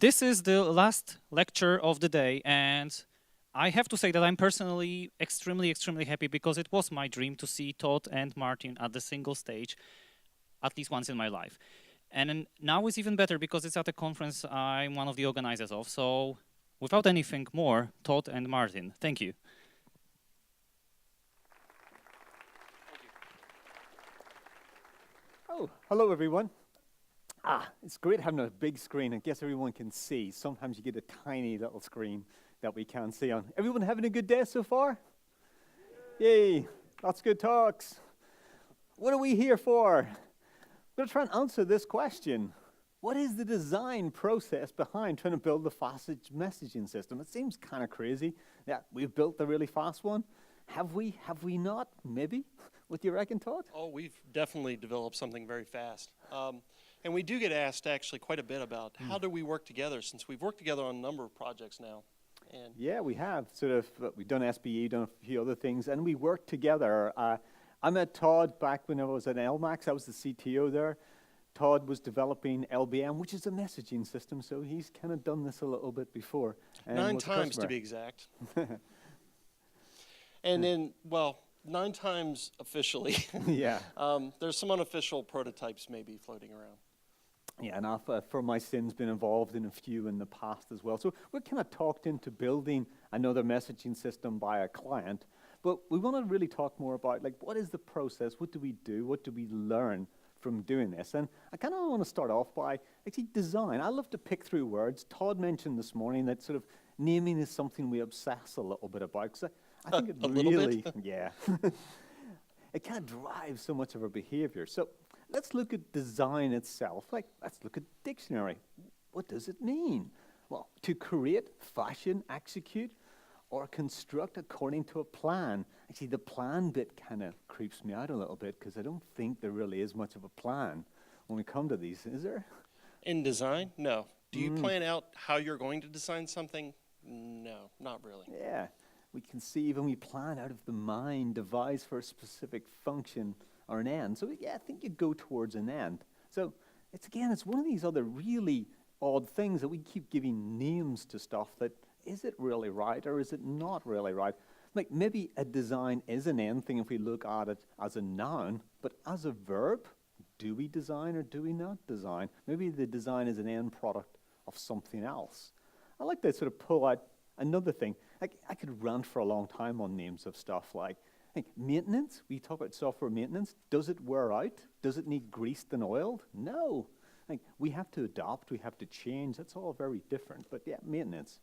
This is the last lecture of the day, and I have to say that I'm personally extremely happy because it was my dream to see Todd and Martin at the single stage at least once in my life. And then now it's even better because it's at a conference I'm one of the organizers of. So without anything more, Todd and Martin, thank you. Oh, hello everyone. It's great having a big screen. I guess everyone can see. Sometimes you get a tiny little screen that we can't see on. Everyone having a good day so far? Yay, lots of good talks. What are we here for? I'm going to try and answer this question. What is the design process behind trying to build the fastest messaging system? It seems kind of crazy. Yeah, we've built the really fast one. Have we? Have we not? Maybe? What do you reckon, Todd? Oh, we've definitely developed something very fast. And we do get asked actually quite a bit about how do we work together, since we've worked together on a number of projects now. And yeah, we have. We've done SBE, done a few other things, and we worked together. I met Todd back when I was at LMAX. I was the CTO there. Todd was developing LBM, which is a messaging system, so he's kind of done this a little bit before. 9 times to be exact. And then, well, 9 times officially. Yeah. There's some unofficial prototypes maybe floating around. Yeah, and I've, for my sins, been involved in a few in the past as well. So we're kind of talked into building another messaging system by a client, but we want to really talk more about, like, what is the process? What do we do? What do we learn from doing this? And I kind of want to start off by actually design. I love to pick through words. Todd mentioned this morning that sort of naming is something we obsess a little bit about, because I think it really, yeah, it kind of drives so much of our behavior. So let's look at design itself. Like, let's look at dictionary. What does it mean? Well, to create, fashion, execute, or construct according to a plan. Actually, the plan bit kind of creeps me out a little bit because I don't think there really is much of a plan when we come to these, is there? In design? No. Do you plan out how you're going to design something? No, not really. Yeah. We conceive and we plan out of the mind, devise for a specific function or an end. So yeah, I think you go towards an end. So it's one of these other really odd things that we keep giving names to stuff that, is it really right or is it not really right? Like, maybe a design is an end thing if we look at it as a noun, but as a verb, do we design or do we not design? Maybe the design is an end product of something else. I like to sort of pull out another thing. Like, I could rant for a long time on names of stuff like maintenance. We talk about software maintenance. Does it wear out? Does it need greased and oiled? No. Like, we have to adapt. We have to change. That's all very different. But yeah, maintenance.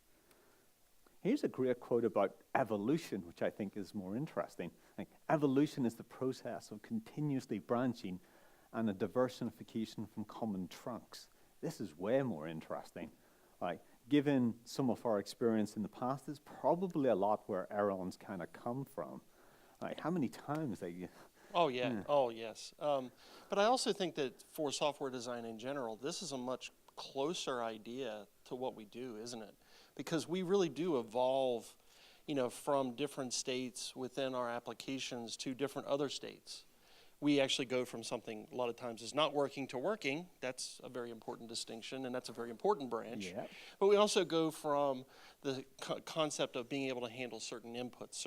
Here's a great quote about evolution, which I think is more interesting. Like, evolution is the process of continuously branching and a diversification from common trunks. This is way more interesting. Like, given some of our experience in the past, there's probably a lot where Aeron's kind of come from. Like, how many times they... Oh, yeah. Oh, yes. But I also think that for software design in general, this is a much closer idea to what we do, isn't it? Because we really do evolve, from different states within our applications to different other states. We actually go from something a lot of times is not working to working. That's a very important distinction, and that's a very important branch. Yeah. But we also go from the concept of being able to handle certain inputs,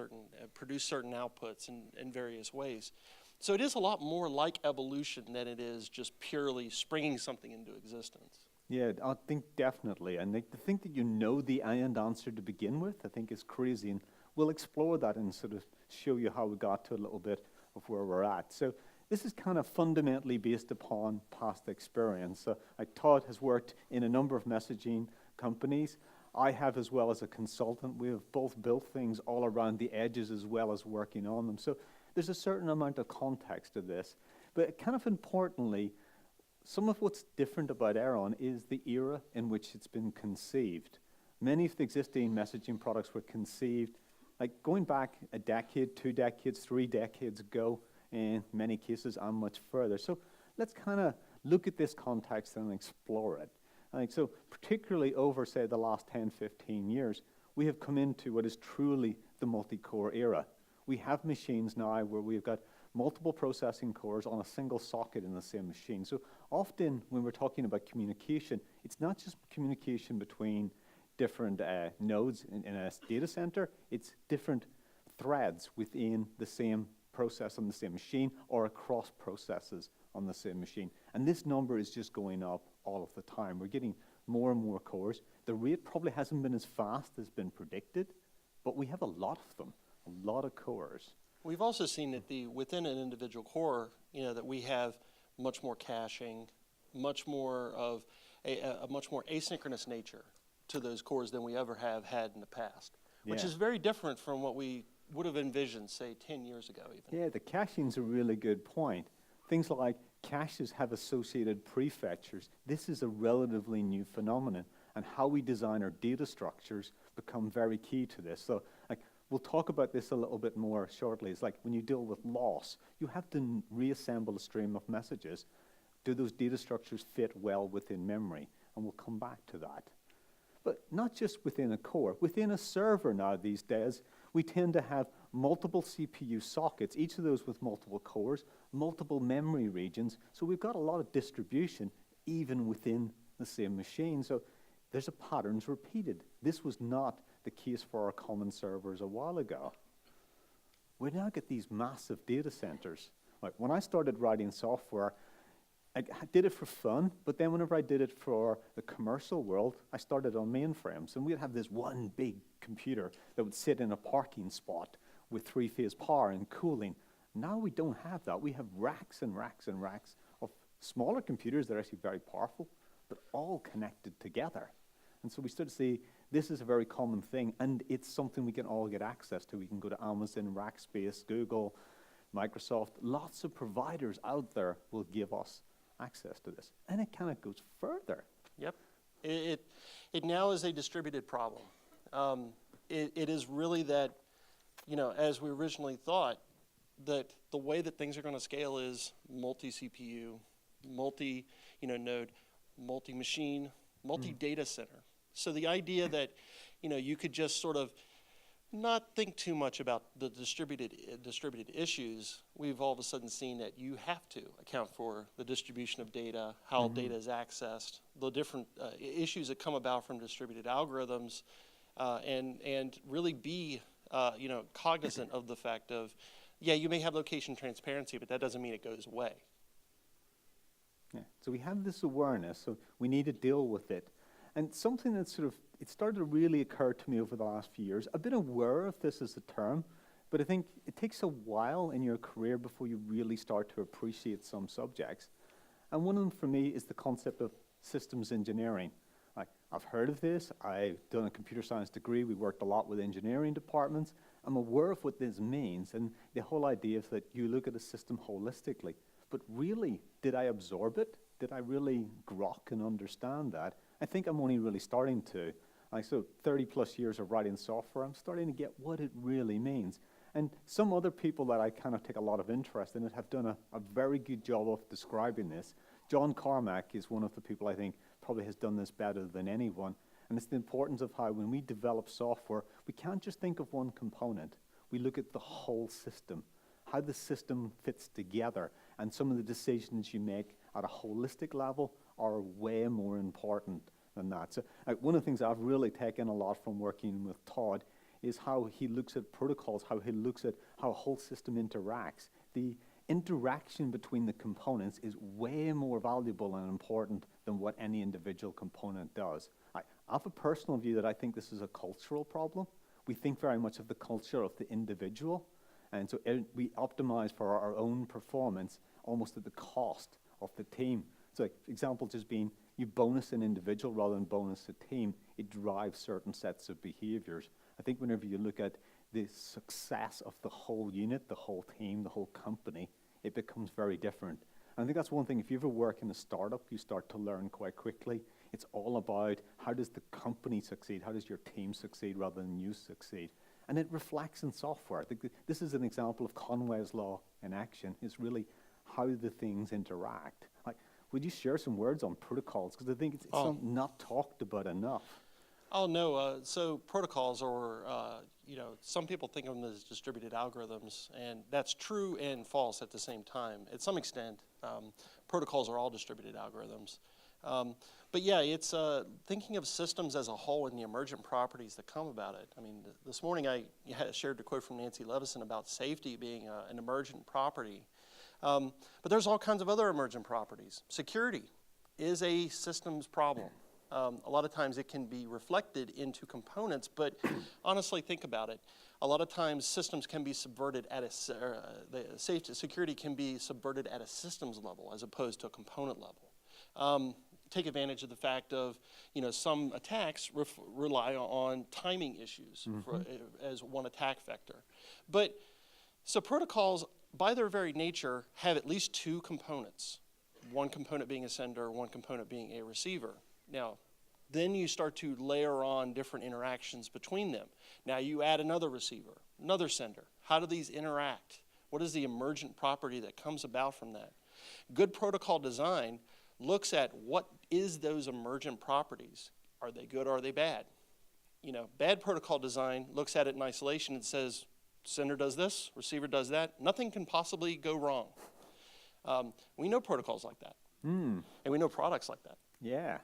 produce certain outputs in various ways. So it is a lot more like evolution than it is just purely springing something into existence. Yeah, I think definitely. And to think that you know the end answer to begin with, I think is crazy. And we'll explore that and sort of show you how we got to a little bit of where we're at. So this is kind of fundamentally based upon past experience. So Todd has worked in a number of messaging companies. I have as well as a consultant. We have both built things all around the edges as well as working on them. So there's a certain amount of context to this. But kind of importantly, some of what's different about Aeron is the era in which it's been conceived. Many of the existing messaging products were conceived like going back a decade, 2 decades, 3 decades ago, in many cases, and much further. So let's kind of look at this context and explore it. So particularly over, say, the last 10, 15 years, we have come into what is truly the multi-core era. We have machines now where we've got multiple processing cores on a single socket in the same machine. So often when we're talking about communication, it's not just communication between different nodes in a data center, it's different threads within the same process on the same machine or across processes on the same machine. And this number is just going up all of the time. We're getting more and more cores. The rate probably hasn't been as fast as been predicted, but we have a lot of them, a lot of cores. We've also seen that within an individual core, that we have much more caching, much more of a much more asynchronous nature to those cores than we ever have had in the past, which is very different from what we would have envisioned, say, 10 years ago even. Yeah, the caching's a really good point. Things like caches have associated prefetchers. This is a relatively new phenomenon, and how we design our data structures become very key to this. So, we'll talk about this a little bit more shortly. It's like when you deal with loss, you have to reassemble a stream of messages. Do those data structures fit well within memory? And we'll come back to that. But not just within a core. Within a server now these days, we tend to have multiple CPU sockets, each of those with multiple cores, multiple memory regions. So we've got a lot of distribution even within the same machine. So there's a patterns repeated. This was not the case for our common servers a while ago. We now get these massive data centers. Like when I started writing software, I did it for fun, but then whenever I did it for the commercial world, I started on mainframes, and we'd have this one big computer that would sit in a parking spot with three-phase power and cooling. Now we don't have that. We have racks and racks and racks of smaller computers that are actually very powerful, but all connected together. And so we start to see this is a very common thing, and it's something we can all get access to. We can go to Amazon, Rackspace, Google, Microsoft. Lots of providers out there will give us access to this. And it kind of goes further. Yep. It now is a distributed problem. It is really that, as we originally thought, that the way that things are going to scale is multi-CPU, multi-node, multi-machine, multi-data center. So the idea that, you could just sort of not think too much about the distributed issues, we've all of a sudden seen that you have to account for the distribution of data, how data is accessed, the different issues that come about from distributed algorithms, and really be cognizant of the fact of, you may have location transparency, but that doesn't mean it goes away. Yeah. So we have this awareness, so we need to deal with it. And something that it started to really occur to me over the last few years. I've been aware of this as a term, but I think it takes a while in your career before you really start to appreciate some subjects. And one of them for me is the concept of systems engineering. I've heard of this. I've done a computer science degree. We worked a lot with engineering departments. I'm aware of what this means, and the whole idea is that you look at a system holistically. But really, did I absorb it? Did I really grok and understand that? I think I'm only really starting to. So 30 plus years of writing software, I'm starting to get what it really means. And some other people that I kind of take a lot of interest in it have done a very good job of describing this. John Carmack is one of the people I think probably has done this better than anyone. And it's the importance of how when we develop software, we can't just think of one component. We look at the whole system, how the system fits together. And some of the decisions you make at a holistic level are way more important than that. So one of the things I've really taken a lot from working with Todd is how he looks at protocols, how he looks at how a whole system interacts. The interaction between the components is way more valuable and important than what any individual component does. I have a personal view that I think this is a cultural problem. We think very much of the culture of the individual, and so we optimize for our own performance almost at the cost of the team. So example just being, you bonus an individual rather than bonus a team, it drives certain sets of behaviors. I think whenever you look at the success of the whole unit, the whole team, the whole company, it becomes very different. And I think that's one thing, if you ever work in a startup, you start to learn quite quickly. It's all about how does the company succeed, how does your team succeed rather than you succeed. And it reflects in software. I think this is an example of Conway's law in action. It's really how the things interact. Would you share some words on protocols? Because I think it's something not talked about enough. Oh, no. So protocols are, some people think of them as distributed algorithms, and that's true and false at the same time. At some extent, protocols are all distributed algorithms. But yeah, it's thinking of systems as a whole and the emergent properties that come about it. I mean, this morning I shared a quote from Nancy Levison about safety being an emergent property. But there's all kinds of other emergent properties. Security is a systems problem. A lot of times it can be reflected into components, but honestly, think about it. A lot of times systems can be subverted at security can be subverted at a systems level as opposed to a component level. Take advantage of the fact of, some attacks rely on timing issues as one attack vector. But so protocols, by their very nature, have at least two components. One component being a sender, one component being a receiver. Now, then you start to layer on different interactions between them. Now you add another receiver, another sender. How do these interact? What is the emergent property that comes about from that? Good protocol design looks at what is those emergent properties. Are they good or are they bad? Bad protocol design looks at it in isolation and says, sender does this, receiver does that. Nothing can possibly go wrong. We know protocols like that. And we know products like that. Yeah.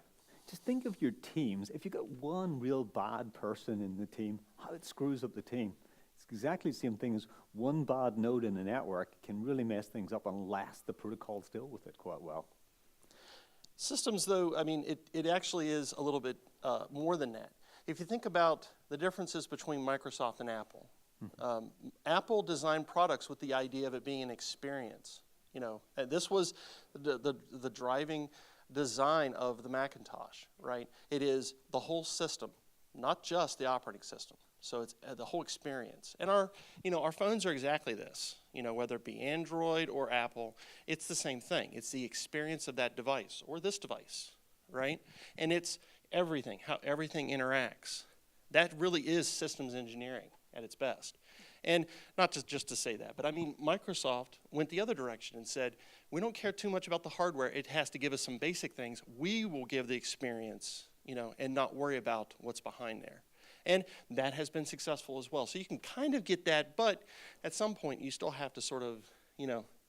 Just think of your teams. If you got one real bad person in the team, how it screws up the team. It's exactly the same thing as one bad node in a network can really mess things up unless the protocols deal with it quite well. Systems, though, I mean, it actually is a little bit more than that. If you think about the differences between Microsoft and Apple, Apple designed products with the idea of it being an experience. And this was the driving design of the Macintosh, right? It is the whole system, not just the operating system. So it's the whole experience. And our phones are exactly this. Whether it be Android or Apple, it's the same thing. It's the experience of that device or this device, right? And it's everything, how everything interacts. That really is systems engineering at its best. And not just to say that, but I mean, Microsoft went the other direction and said, we don't care too much about the hardware. It has to give us some basic things. We will give the experience, and not worry about what's behind there. And that has been successful as well. So you can kind of get that, but at some point you still have to sort of,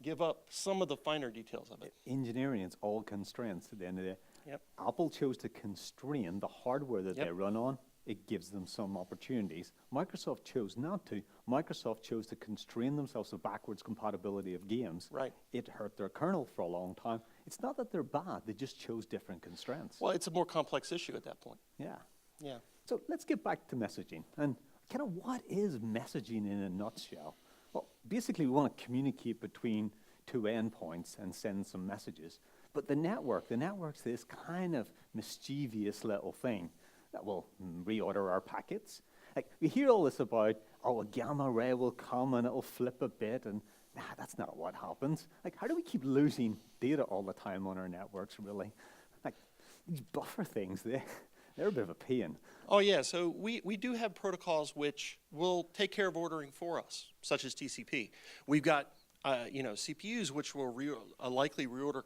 give up some of the finer details of it. Engineering, it's all constraints at the end of the day. Yep. Apple chose to constrain the hardware that they run on. It gives them some opportunities. Microsoft chose not to. Microsoft chose to constrain themselves to backwards compatibility of games. Right. It hurt their kernel for a long time. It's not that they're bad. They just chose different constraints. Well, it's a more complex issue at that point. Yeah. Yeah. So let's get back to messaging. And kind of what is messaging in a nutshell? Well, basically we want to communicate between two endpoints and send some messages. But the network's this kind of mischievous little thing that will reorder our packets. Like, we hear all this about, a gamma ray will come and it'll flip a bit, and that's not what happens. Like, how do we keep losing data all the time on our networks, really? Like, these buffer things, they're a bit of a pain. Oh, yeah. So we do have protocols which will take care of ordering for us, such as TCP. We've got CPUs which will likely reorder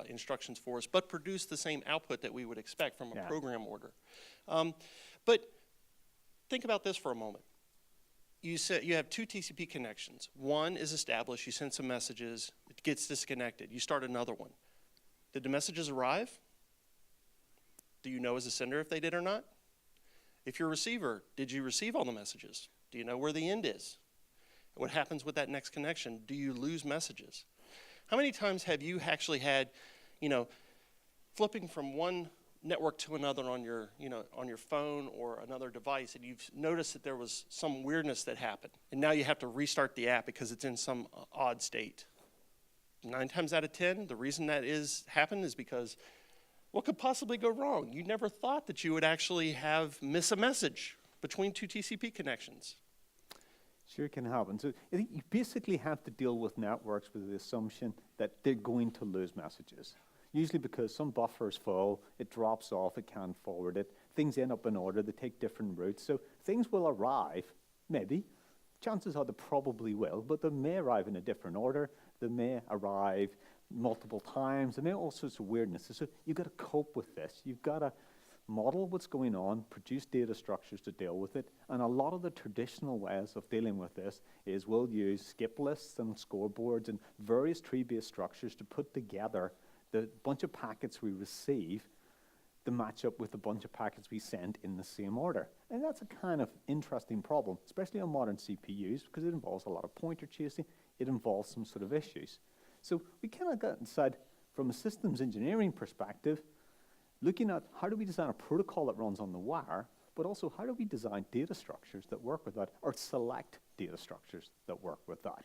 instructions for us, but produce the same output that we would expect from a program order. But think about this for a moment. You said you have two TCP connections. One is established. You send some messages. It gets disconnected. You start another one. Did the messages arrive? Do you know as a sender if they did or not? If you're a receiver, did you receive all the messages? Do you know where the end is? What happens with that next connection? Do you lose messages? How many times have you actually had, flipping from one network to another on your phone or another device, and you've noticed that there was some weirdness that happened, and now you have to restart the app because it's in some odd state? 9 times out of 10, the reason that happened is because what could possibly go wrong? You never thought that you would actually miss a message between two TCP connections. Sure can happen. So I think you basically have to deal with networks with the assumption that they're going to lose messages. Usually because some buffer is full, it drops off, it can't forward it, things end up in order, they take different routes. So things will arrive, maybe. Chances are they probably will, but they may arrive in a different order, they may arrive multiple times, there may be all sorts of weirdnesses. So you've got to cope with this. You've got to model what's going on, produce data structures to deal with it, and a lot of the traditional ways of dealing with this is we'll use skip lists and scoreboards and various tree-based structures to put together the bunch of packets we receive to match up with a bunch of packets we send in the same order. And that's a kind of interesting problem, especially on modern CPUs, because it involves a lot of pointer chasing, it involves some sort of issues. So we kind of got inside, from a systems engineering perspective, looking at how do we design a protocol that runs on the wire, but also how do we design data structures that work with that, or select data structures that work with that.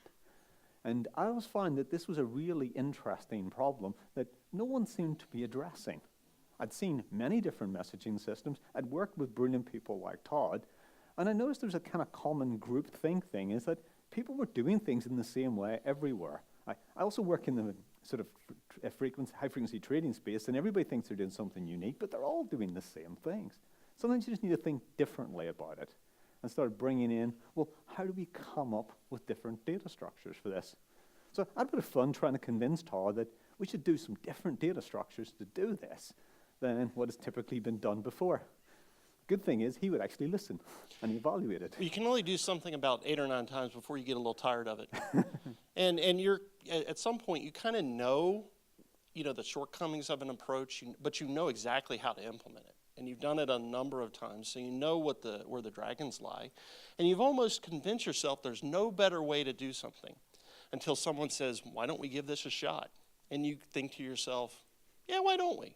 And I always found that this was a really interesting problem that no one seemed to be addressing. I'd seen many different messaging systems, I'd worked with brilliant people like Todd, and I noticed there's a kind of common groupthink thing, is that people were doing things in the same way everywhere. I also work in the sort of high-frequency trading space, and everybody thinks they're doing something unique, but they're all doing the same things. Sometimes you just need to think differently about it and start bringing in, well, how do we come up with different data structures for this? So I had a bit of fun trying to convince Todd that we should do some different data structures to do this than what has typically been done before. Good thing is he would actually listen and evaluate it. You can only do something about 8 or 9 times before you get a little tired of it. and you're at some point you kind of know, the shortcomings of an approach, but you know exactly how to implement it. And you've done it a number of times, so you know where the dragons lie. And you've almost convinced yourself there's no better way to do something until someone says, why don't we give this a shot? And you think to yourself, yeah, why don't we?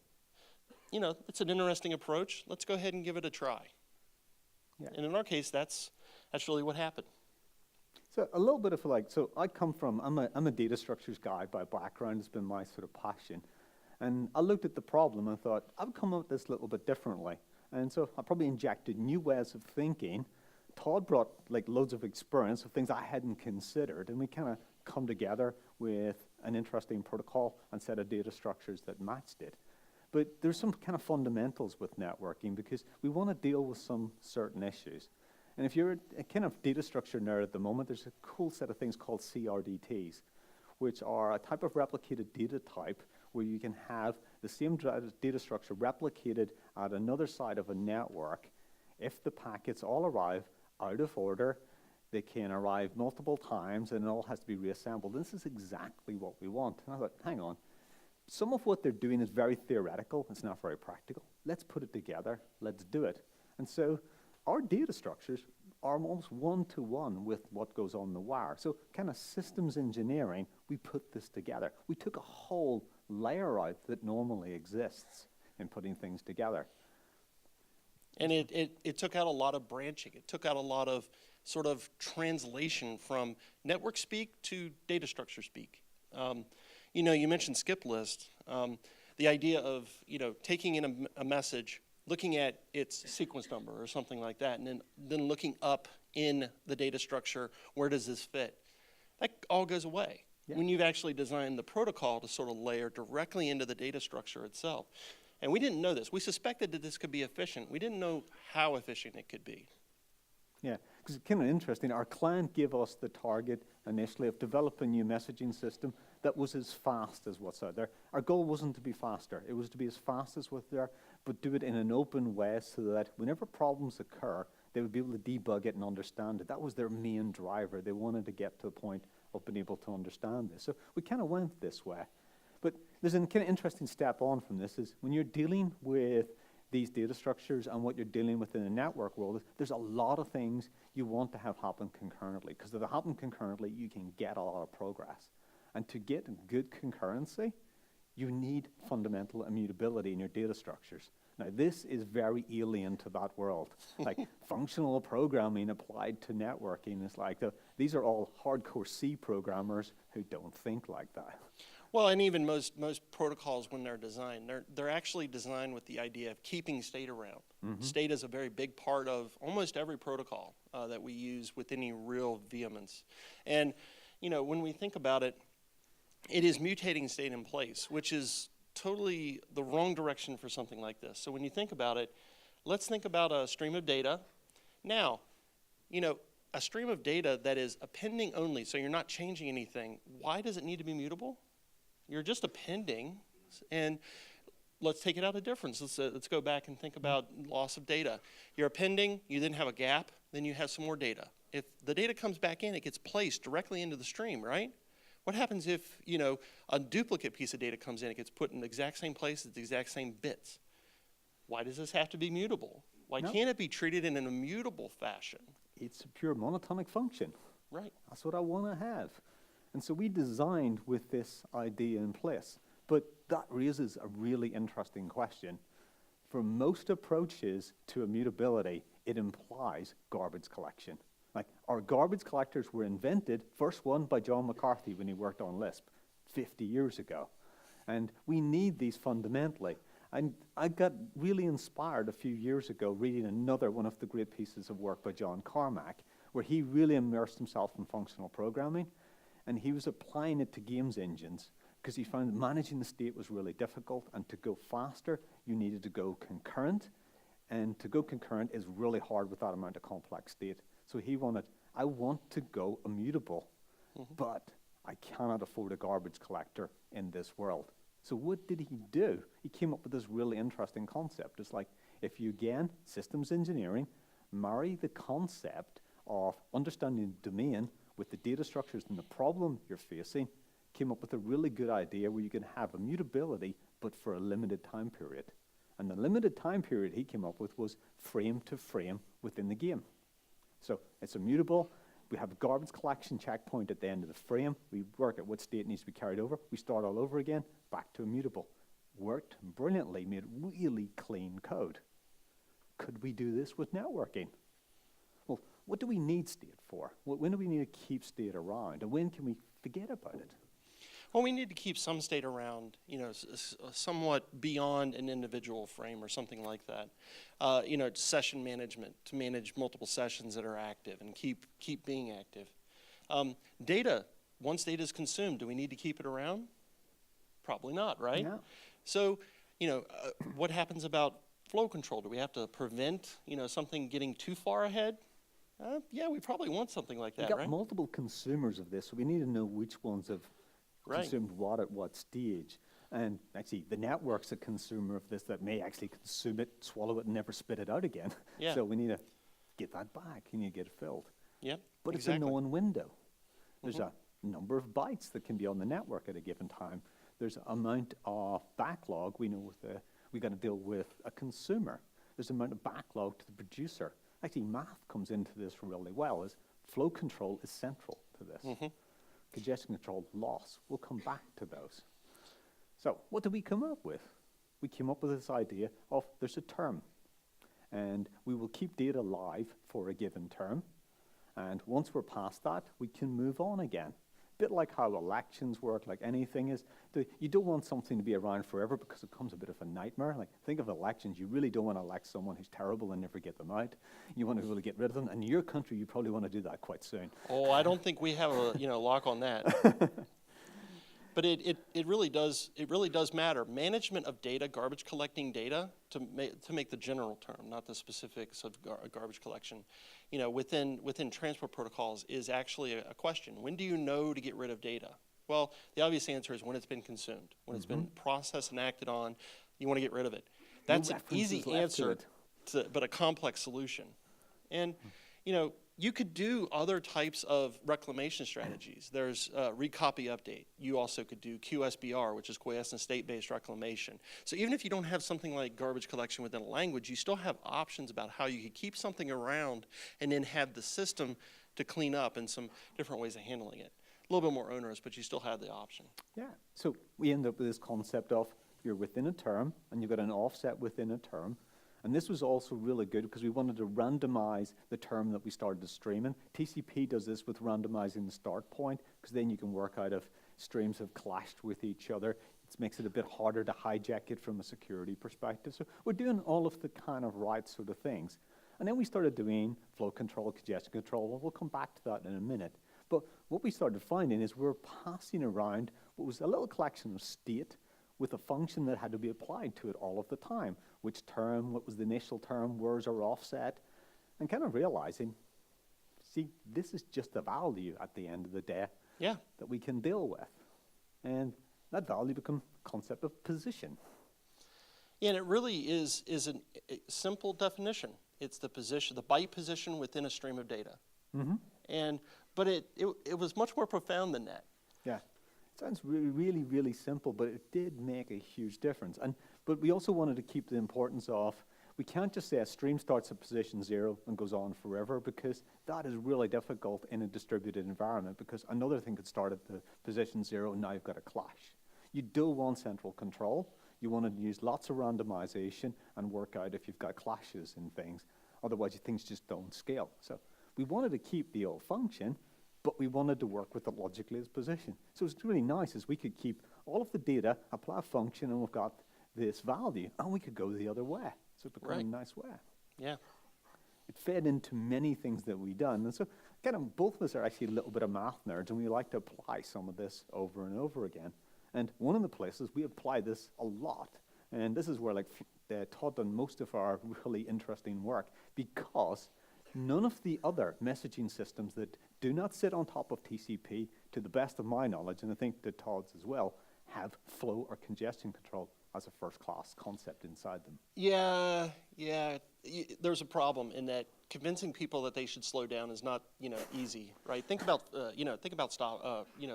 It's an interesting approach. Let's go ahead and give it a try. Yeah. And in our case, that's really what happened. So a little bit of so I come from, I'm a data structures guy by background. It's been my sort of passion. And I looked at the problem and thought, I would come at this a little bit differently. And so I probably injected new ways of thinking. Todd brought loads of experience of things I hadn't considered. And we kind of come together with an interesting protocol and set of data structures that matched it. But there's some kind of fundamentals with networking because we want to deal with some certain issues. And if you're a kind of data structure nerd at the moment, there's a cool set of things called CRDTs, which are a type of replicated data type where you can have the same data structure replicated at another side of a network. If the packets all arrive out of order, they can arrive multiple times and it all has to be reassembled. And this is exactly what we want. And I thought, hang on. Some of what they're doing is very theoretical. It's not very practical. Let's put it together. Let's do it. And so our data structures are almost one-to-one with what goes on the wire. So kind of systems engineering, we put this together. We took a whole layer out that normally exists in putting things together. And it took out a lot of branching. It took out a lot of sort of translation from network speak to data structure speak. You mentioned skip list. The idea of, taking in a message, looking at its sequence number or something like that, and then looking up in the data structure, where does this fit? That all goes away when you've actually designed the protocol to sort of layer directly into the data structure itself. And we didn't know this. We suspected that this could be efficient. We didn't know how efficient it could be. Yeah, because it's kind of interesting. Our client gave us the target initially of developing a new messaging system that was as fast as what's out there. Our goal wasn't to be faster. It was to be as fast as what's there, but do it in an open way so that whenever problems occur, they would be able to debug it and understand it. That was their main driver. They wanted to get to a point of being able to understand this. So we kind of went this way. But there's a kind of interesting step on from this is when you're dealing with these data structures and what you're dealing with in the network world, there's a lot of things you want to have happen concurrently. Because if they happen concurrently, you can get a lot of progress. And to get good concurrency, you need fundamental immutability in your data structures. Now, this is very alien to that world. Functional programming applied to networking is these are all hardcore C programmers who don't think like that. Well, and even most protocols, when they're designed, they're actually designed with the idea of keeping state around. Mm-hmm. State is a very big part of almost every protocol that we use with any real vehemence. And, when we think about it, it is mutating state in place, which is totally the wrong direction for something like this. So when you think about it, let's think about a stream of data. Now, a stream of data that is appending only, so you're not changing anything, why does it need to be mutable? You're just appending, and let's take it out of difference. Let's go back and think about loss of data. You're appending, you then have a gap, then you have some more data. If the data comes back in, it gets placed directly into the stream, right? What happens if, you know, a duplicate piece of data comes in, it gets put in the exact same place at the exact same bits? Why does this have to be mutable? Why can't it be treated in an immutable fashion? It's a pure monotonic function. Right. That's what I want to have. And so we designed with this idea in place. But that raises a really interesting question. For most approaches to immutability, it implies garbage collection. Like, our garbage collectors were invented, first one by John McCarthy when he worked on Lisp 50 years ago. And we need these fundamentally. And I got really inspired a few years ago reading another one of the great pieces of work by John Carmack, where he really immersed himself in functional programming, and he was applying it to games engines, because he found managing the state was really difficult, and to go faster, you needed to go concurrent, and to go concurrent is really hard with that amount of complex state. So he wanted, I want to go immutable, but I cannot afford a garbage collector in this world. So what did he do? He came up with this really interesting concept. It's like, if you, again, systems engineering, marry the concept of understanding the domain with the data structures and the problem you're facing, came up with a really good idea where you can have immutability, but for a limited time period. And the limited time period he came up with was frame to frame within the game. So it's immutable. We have a garbage collection checkpoint at the end of the frame. We work at what state needs to be carried over. We start all over again, back to immutable. Worked brilliantly, made really clean code. Could we do this with networking? Well, what do we need state for? When do we need to keep state around? And when can we forget about it? Well, we need to keep some state around, you know, somewhat beyond an individual frame or something like that. You know, session management, to manage multiple sessions that are active and keep being active. Data, once data is consumed, do we need to keep it around? Probably not, right? No. So, you know, what happens about flow control? Do we have to prevent, you know, something getting too far ahead? Yeah, we probably want something like that, We've got right? multiple consumers of this, so we need to know which ones have consumed what at what stage. And actually, the network's a consumer of this that may actually consume it, swallow it, and never spit it out again. Yeah. So we need to get that back. You need to get it filled. Yep, But exactly. it's a known window. There's a number of bytes that can be on the network at a given time. There's an amount of backlog. We know we got to deal with a consumer. There's an amount of backlog to the producer. Actually, math comes into this really well. As flow control is central to this. Congestion control, loss. We'll come back to those. So what did we come up with? We came up with this idea of there's a term, and we will keep data live for a given term, and once we're past that, we can move on again. A bit like how elections work, like anything is, you don't want something to be around forever because it becomes a bit of a nightmare. Like, think of elections, you really don't want to elect someone who's terrible and never get them out. You want to really get rid of them, and in your country, you probably want to do that quite soon. Oh, I don't think we have a lock on that. But it really does matter. Management of data, garbage collecting data, to make the general term, not the specifics of garbage collection, you know, within transport protocols is actually a question. When do you know to get rid of data? Well, the obvious answer is when it's been consumed, when it's been processed and acted on. You want to get rid of it. That's an easy answer, but a complex solution. And you know, you could do other types of reclamation strategies. There's recopy update. You also could do QSBR, which is quiescent state-based reclamation. So even if you don't have something like garbage collection within a language, you still have options about how you could keep something around and then have the system to clean up and some different ways of handling it. A little bit more onerous, but you still have the option. Yeah, so we end up with this concept of you're within a term, and you've got an offset within a term. And this was also really good because we wanted to randomize the term that we started streaming. TCP does this with randomizing the start point, because then you can work out if streams have clashed with each other. It makes it a bit harder to hijack it from a security perspective. So we're doing all of the kind of right sort of things. And then we started doing flow control, congestion control. Well, we'll come back to that in a minute. But what we started finding is we're passing around what was a little collection of state with a function that had to be applied to it all of the time. Which term, what was the initial term, where's our offset? And kind of realizing, see, this is just a value at the end of the day that we can deal with. And that value becomes concept of position. Yeah, and it really is a simple definition. It's the position, the byte position within a stream of data. But it was much more profound than that. Yeah. It sounds really, really simple, but it did make a huge difference. But we also wanted to keep the importance of, we can't just say a stream starts at position 0 and goes on forever, because that is really difficult in a distributed environment, because another thing could start at the position 0 and now you've got a clash. You do want central control. You want to use lots of randomization and work out if you've got clashes in things. Otherwise, things just don't scale. So we wanted to keep the old function, but we wanted to work with it logically as position. So it's really nice is we could keep all of the data, apply a function, and we've got this value, and we could go the other way. So it became a nice way. Yeah. It fed into many things that we've done. And so kind of both of us are actually a little bit of math nerds, and we like to apply some of this over and over again. And one of the places we apply this a lot, and this is where like Todd done most of our really interesting work, because none of the other messaging systems that do not sit on top of TCP, to the best of my knowledge, and I think that Todd's as well, have flow or congestion control as a first-class concept inside them. Yeah. There's a problem in that convincing people that they should slow down is not, easy, right? Think about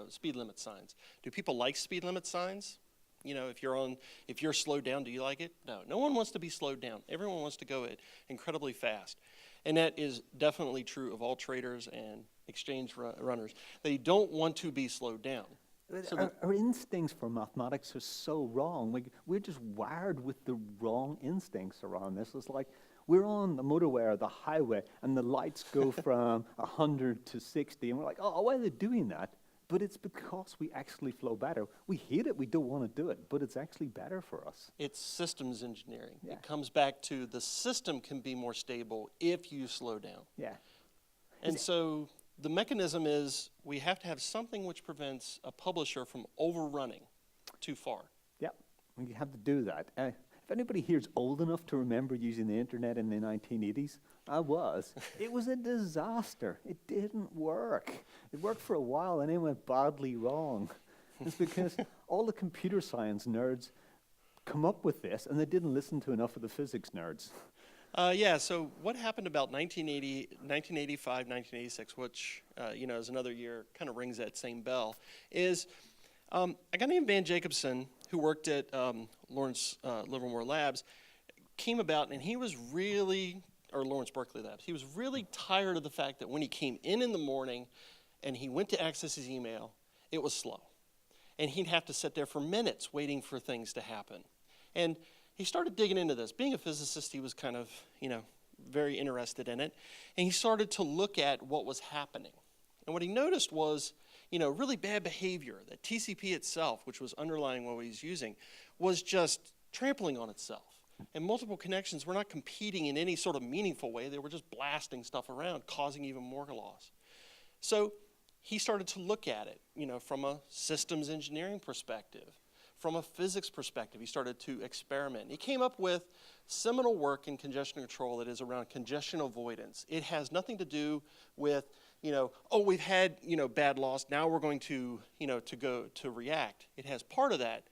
speed limit signs. Do people like speed limit signs? If you're slowed down, do you like it? No. No one wants to be slowed down. Everyone wants to go incredibly fast. And that is definitely true of all traders and exchange runners. They don't want to be slowed down. So our instincts for mathematics are so wrong. We're just wired with the wrong instincts around this. It's like we're on the motorway or the highway, and the lights go from 100 to 60, and we're like, oh, why are they doing that? But it's because we actually flow better. We hate it, we don't want to do it, but it's actually better for us. It's systems engineering. Yeah. It comes back to the system can be more stable if you slow down. Yeah. And so the mechanism is we have to have something which prevents a publisher from overrunning too far. Yep, we have to do that. If anybody here is old enough to remember using the internet in the 1980s, I was. It was a disaster. It didn't work. It worked for a while and it went badly wrong. It's because all the computer science nerds come up with this and they didn't listen to enough of the physics nerds. So what happened about 1985, 1986, which, is another year, kind of rings that same bell, is a guy named Van Jacobson, who worked at Lawrence Livermore Labs, came about, and he was really, or Lawrence Berkeley Labs, he was really tired of the fact that when he came in the morning and he went to access his email, it was slow. And he'd have to sit there for minutes waiting for things to happen. And he started digging into this. Being a physicist, he was kind of, very interested in it. And he started to look at what was happening. And what he noticed was, really bad behavior, that TCP itself, which was underlying what he was using, was just trampling on itself. And multiple connections were not competing in any sort of meaningful way. They were just blasting stuff around, causing even more loss. So he started to look at it, from a systems engineering perspective. From a physics perspective, he started to experiment. He came up with seminal work in congestion control that is around congestion avoidance. It has nothing to do with, we've had, bad loss, now we're going to, to go to react. It has part of that,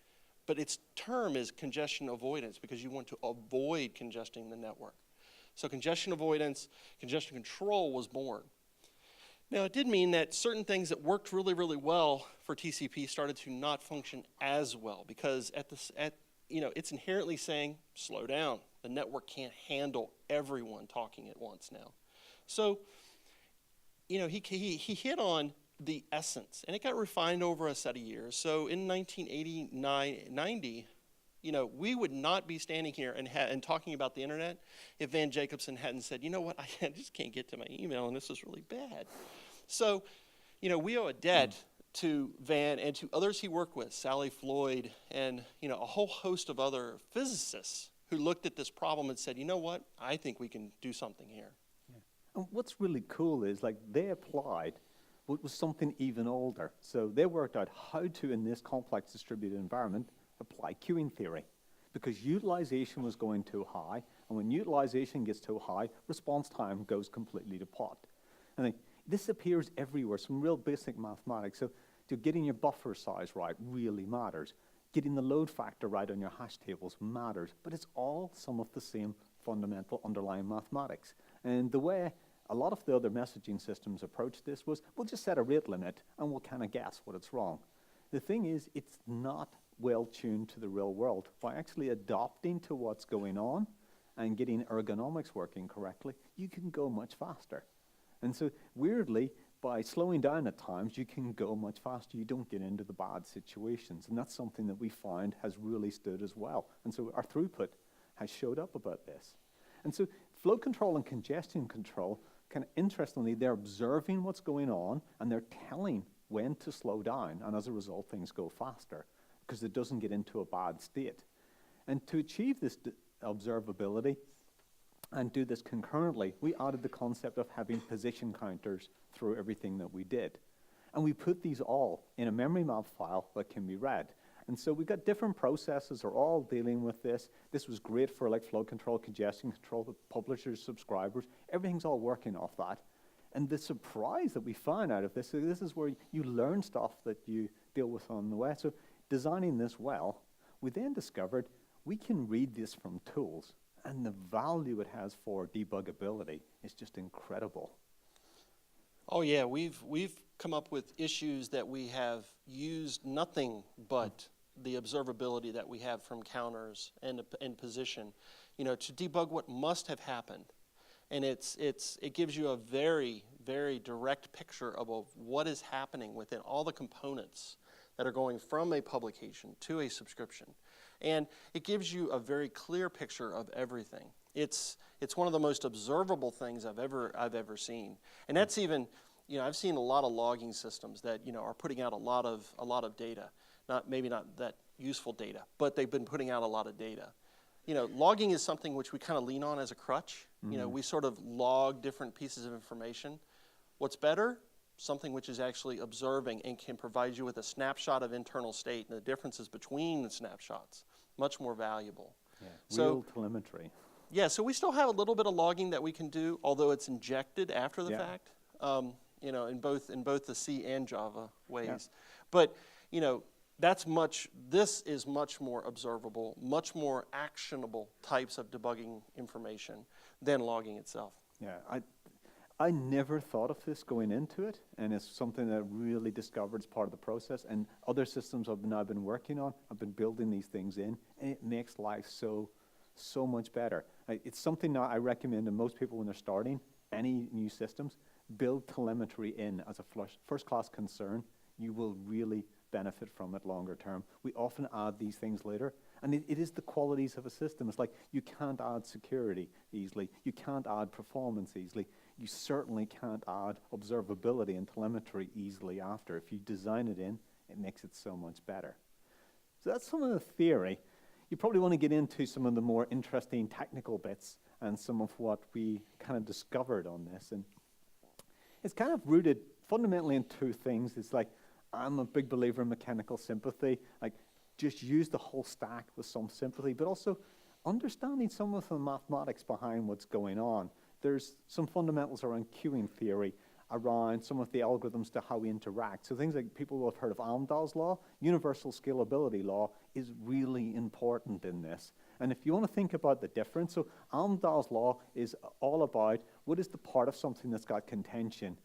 but its term is congestion avoidance because you want to avoid congesting the network. So congestion avoidance, congestion control was born. Now, it did mean that certain things that worked really, really well for TCP started to not function as well because it's inherently saying, slow down. The network can't handle everyone talking at once now. So, he hit on the essence, and it got refined over a set of years. So in 1989-90, we would not be standing here and talking about the internet if Van Jacobson hadn't said, you know what, I just can't get to my email, and this is really bad. So, we owe a debt to Van and to others he worked with, Sally Floyd, and, a whole host of other physicists who looked at this problem and said, you know what, I think we can do something here. Yeah. And what's really cool is, they applied what was something even older. So they worked out how to, in this complex distributed environment, apply queuing theory. Because utilization was going too high, and when utilization gets too high, response time goes completely to pot. And this appears everywhere, some real basic mathematics. So getting your buffer size right really matters. getting the load factor right on your hash tables matters, but it's all some of the same fundamental underlying mathematics. And the way a lot of the other messaging systems approach this was, we'll just set a rate limit and we'll kind of guess what it's wrong. The thing is, it's not well tuned to the real world. By actually adopting to what's going on and getting ergonomics working correctly, you can go much faster. And so weirdly, by slowing down at times, you can go much faster. You don't get into the bad situations. And that's something that we find has really stood as well. And so our throughput has showed up about this. And so flow control and congestion control, kind of interestingly, they're observing what's going on and they're telling when to slow down. And as a result, things go faster because it doesn't get into a bad state. And to achieve this observability and do this concurrently, we added the concept of having position counters through everything that we did. And we put these all in a memory map file that can be read. And so we've got different processes are all dealing with this. This was great for like flow control, congestion control, the publishers, subscribers. Everything's all working off that. And the surprise that we found out of this, so this is where you learn stuff that you deal with on the way. So designing this well, we then discovered we can read this from tools. And the value it has for debuggability is just incredible. Oh yeah, we've come up with issues that we have used nothing but the observability that we have from counters and position, to debug what must have happened. And it gives you a very, very direct picture of what is happening within all the components that are going from a publication to a subscription. And it gives you a very clear picture of everything. It's one of the most observable things I've ever seen. And that's even, I've seen a lot of logging systems that, are putting out a lot of data. Maybe not that useful data, but they've been putting out a lot of data. Logging is something which we kind of lean on as a crutch. Mm-hmm. We sort of log different pieces of information. What's better? Something which is actually observing and can provide you with a snapshot of internal state and the differences between the snapshots. Much more valuable. Yeah, real telemetry. Yeah, so we still have a little bit of logging that we can do, although it's injected after the fact, in both the C and Java ways. Yeah. But, this is much more observable, much more actionable types of debugging information than logging itself. Yeah, I never thought of this going into it, and it's something that I really discovered as part of the process. And other systems I've now been working on, I've been building these things in, and it makes life so much better. It's something that I recommend to most people when they're starting any new systems. Build telemetry in as a first-class concern. You will really benefit from it longer term. We often add these things later, and it is the qualities of a system. It's like you can't add security easily. You can't add performance easily. You certainly can't add observability and telemetry easily after. If you design it in, it makes it so much better. So that's some of the theory. You probably want to get into some of the more interesting technical bits and some of what we kind of discovered on this. And it's kind of rooted fundamentally in two things. It's like, I'm a big believer in mechanical sympathy. Like, just use the whole stack with some sympathy, but also understanding some of the mathematics behind what's going on. There's some fundamentals around queuing theory, around some of the algorithms to how we interact. So things like people will have heard of Amdahl's law, universal scalability law is really important in this. And if you want to think about the difference, so Amdahl's law is all about what is the part of something that's got contention.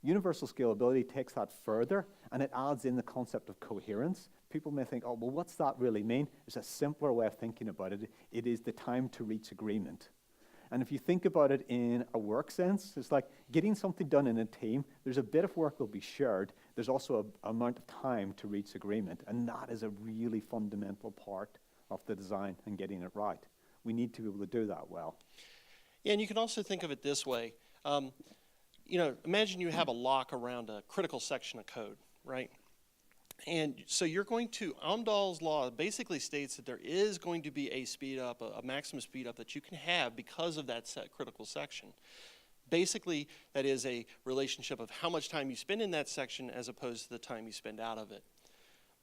Universal scalability takes that further, and it adds in the concept of coherence. People may think, oh, well, what's that really mean? There's a simpler way of thinking about it. It is the time to reach agreement. And if you think about it in a work sense, it's like getting something done in a team. There's a bit of work will be shared. There's also an amount of time to reach agreement. And that is a really fundamental part of the design and getting it right. We need to be able to do that well. Yeah, and you can also think of it this way. Imagine you have a lock around a critical section of code, right? And so you're going to, Amdahl's law basically states that there is going to be a speed up, a maximum speed up that you can have because of that critical section. Basically, that is a relationship of how much time you spend in that section as opposed to the time you spend out of it.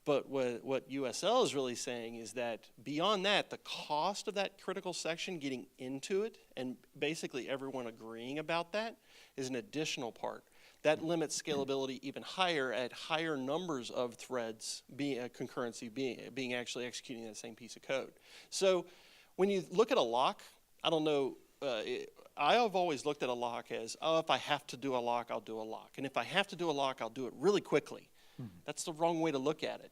But what USL is really saying is that beyond that, the cost of that critical section getting into it and basically everyone agreeing about that is an additional part. that limits scalability even higher at higher numbers of threads being concurrency being actually executing that same piece of code. So when you look at a lock, I don't know, I have always looked at a lock as, oh, if I have to do a lock, I'll do a lock. And if I have to do a lock, I'll do it really quickly. That's the wrong way to look at it.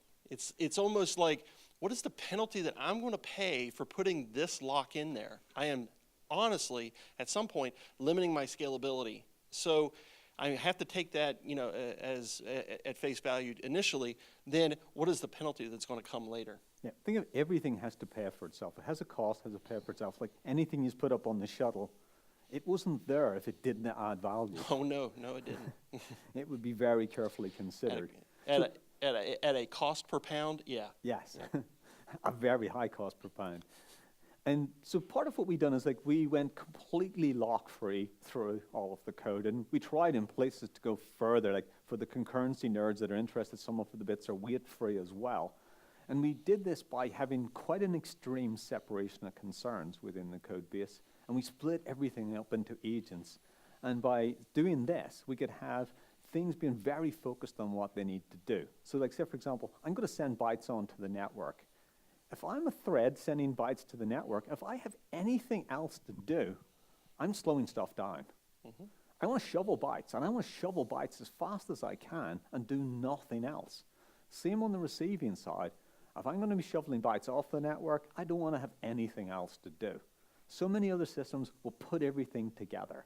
It's almost like, what is the penalty that I'm going to pay for putting this lock in there? I am honestly, at some point, limiting my scalability. So I have to take that, as at face value initially. Then what is the penalty that's going to come later? Yeah, think of everything has to pay for itself. It has a cost, has to pay for itself. Like anything you put up on the shuttle, it wasn't there if it didn't add value. Oh, no, it didn't. It would be very carefully considered. At a cost per pound, yeah. Yes, Yeah. a very high cost per pound. And so part of what we've done is like we went completely lock-free through all of the code, and we tried in places to go further, like for the concurrency nerds that are interested, some of the bits are weight-free as well. And we did this by having quite an extreme separation of concerns within the code base, and we split everything up into agents. And by doing this, we could have things being very focused on what they need to do. So like say, for example, I'm going to send bytes onto the network. If I'm a thread sending bytes to the network, if I have anything else to do, I'm slowing stuff down. I want to shovel bytes, and I want to shovel bytes as fast as I can and do nothing else. Same on the receiving side. If I'm going to be shoveling bytes off the network, I don't want to have anything else to do. So many other systems will put everything together.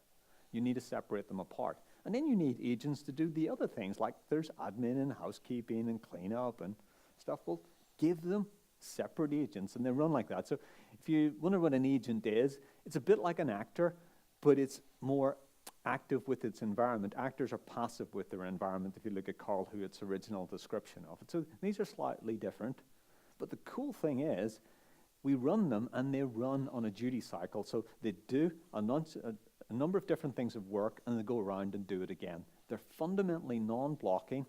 You need to separate them apart. And then you need agents to do the other things, like there's admin and housekeeping and cleanup and stuff. Well, give them separate agents, and they run like that. So if you wonder what an agent is, it's a bit like an actor, but it's more active with its environment. Actors are passive with their environment, if you look at Carl Hewitt's original description of it. So these are slightly different. But the cool thing is, we run them, and they run on a duty cycle. So they do a number of different things of work, and they go around and do it again. They're fundamentally non-blocking.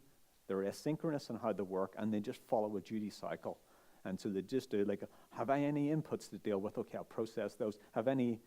They're asynchronous in how they work, and they just follow a duty cycle. And so they just do, like, have I any inputs to deal with? Okay, I'll process those. Have any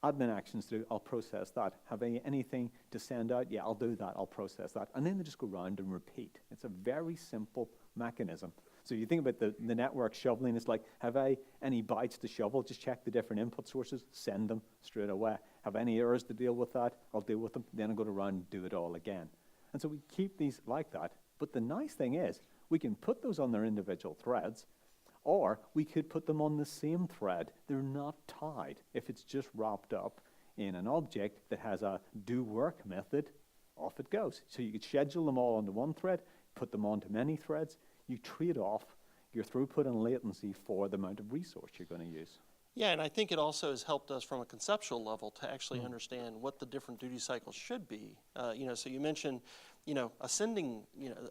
admin actions to do? I'll process that. Have I anything to send out? Yeah, I'll do that. I'll process that. And then they just go around and repeat. It's a very simple mechanism. So you think about the network shoveling, it's like, have I any bytes to shovel? Just check the different input sources, send them straight away. Have any errors to deal with that? I'll deal with them. Then I'll go around and do it all again. And so we keep these like that. But the nice thing is, we can put those on their individual threads, or we could put them on the same thread. They're not tied. If it's just wrapped up in an object that has a do work method, off it goes. So you could schedule them all onto one thread, put them onto many threads. You trade off your throughput and latency for the amount of resource you're going to use. Yeah, and I think it also has helped us from a conceptual level to actually understand what the different duty cycles should be. So you mentioned, a sending,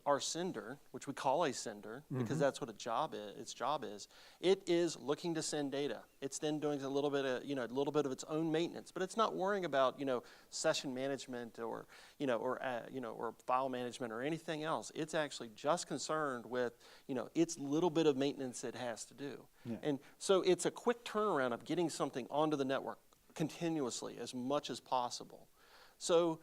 our sender, which we call a sender, because that's what its job is. It is looking to send data. It's then doing a little bit of its own maintenance, but it's not worrying about, session management or file management or anything else. It's actually just concerned with, its little bit of maintenance it has to do. Yeah. And so it's a quick turnaround of getting something onto the network continuously as much as possible. So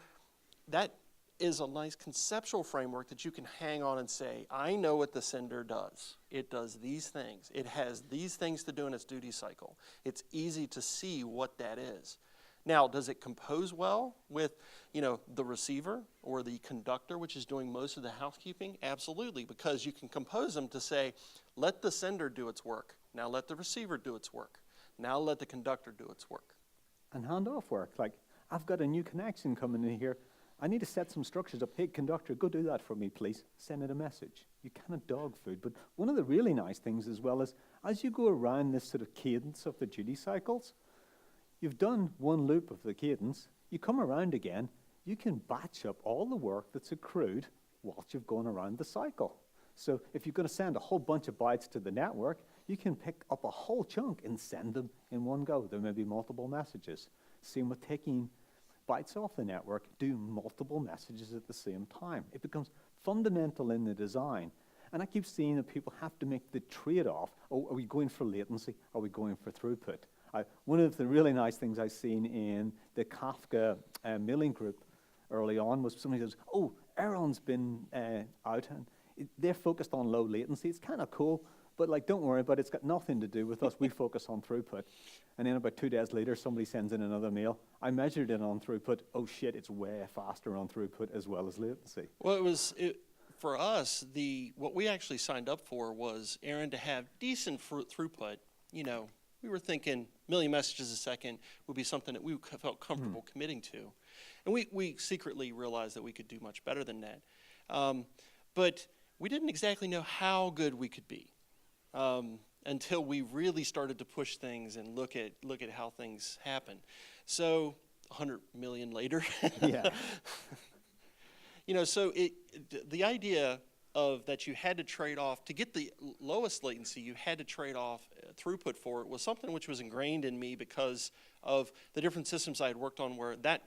that is a nice conceptual framework that you can hang on and say, I know what the sender does. It does these things. It has these things to do in its duty cycle. It's easy to see what that is. Now, does it compose well with, the receiver or the conductor, which is doing most of the housekeeping? Absolutely, because you can compose them to say, let the sender do its work. Now let the receiver do its work. Now let the conductor do its work. And handoff work. Like, I've got a new connection coming in here. I need to set some structures up. Hey, conductor, go do that for me, please. Send it a message. You cannot dog food. But one of the really nice things as well is, as you go around this sort of cadence of the duty cycles, you've done one loop of the cadence, you come around again, you can batch up all the work that's accrued whilst you've gone around the cycle. So if you're going to send a whole bunch of bytes to the network, you can pick up a whole chunk and send them in one go. There may be multiple messages. Same with taking bytes off the network, do multiple messages at the same time. It becomes fundamental in the design. And I keep seeing that people have to make the trade-off. Oh, are we going for latency? Are we going for throughput? One of the really nice things I've seen in the Kafka mailing group early on was somebody says, oh, Aeron's been out, and they're focused on low latency. It's kind of cool, but like, don't worry about it. It's got nothing to do with us. We focus on throughput. And then about 2 days later, somebody sends in another mail. I measured it on throughput. Oh shit, it's way faster on throughput as well as latency. Well, for us, what we actually signed up for was Aeron to have decent throughput. You know, we were thinking a million messages a second would be something that we felt comfortable committing to. And we secretly realized that we could do much better than that. But we didn't exactly know how good we could be until we really started to push things and look at how things happen. So 100 million later. Yeah. You know, so the idea of that you had to trade off, to get the lowest latency, you had to trade off throughput for it, was something which was ingrained in me because of the different systems I had worked on where that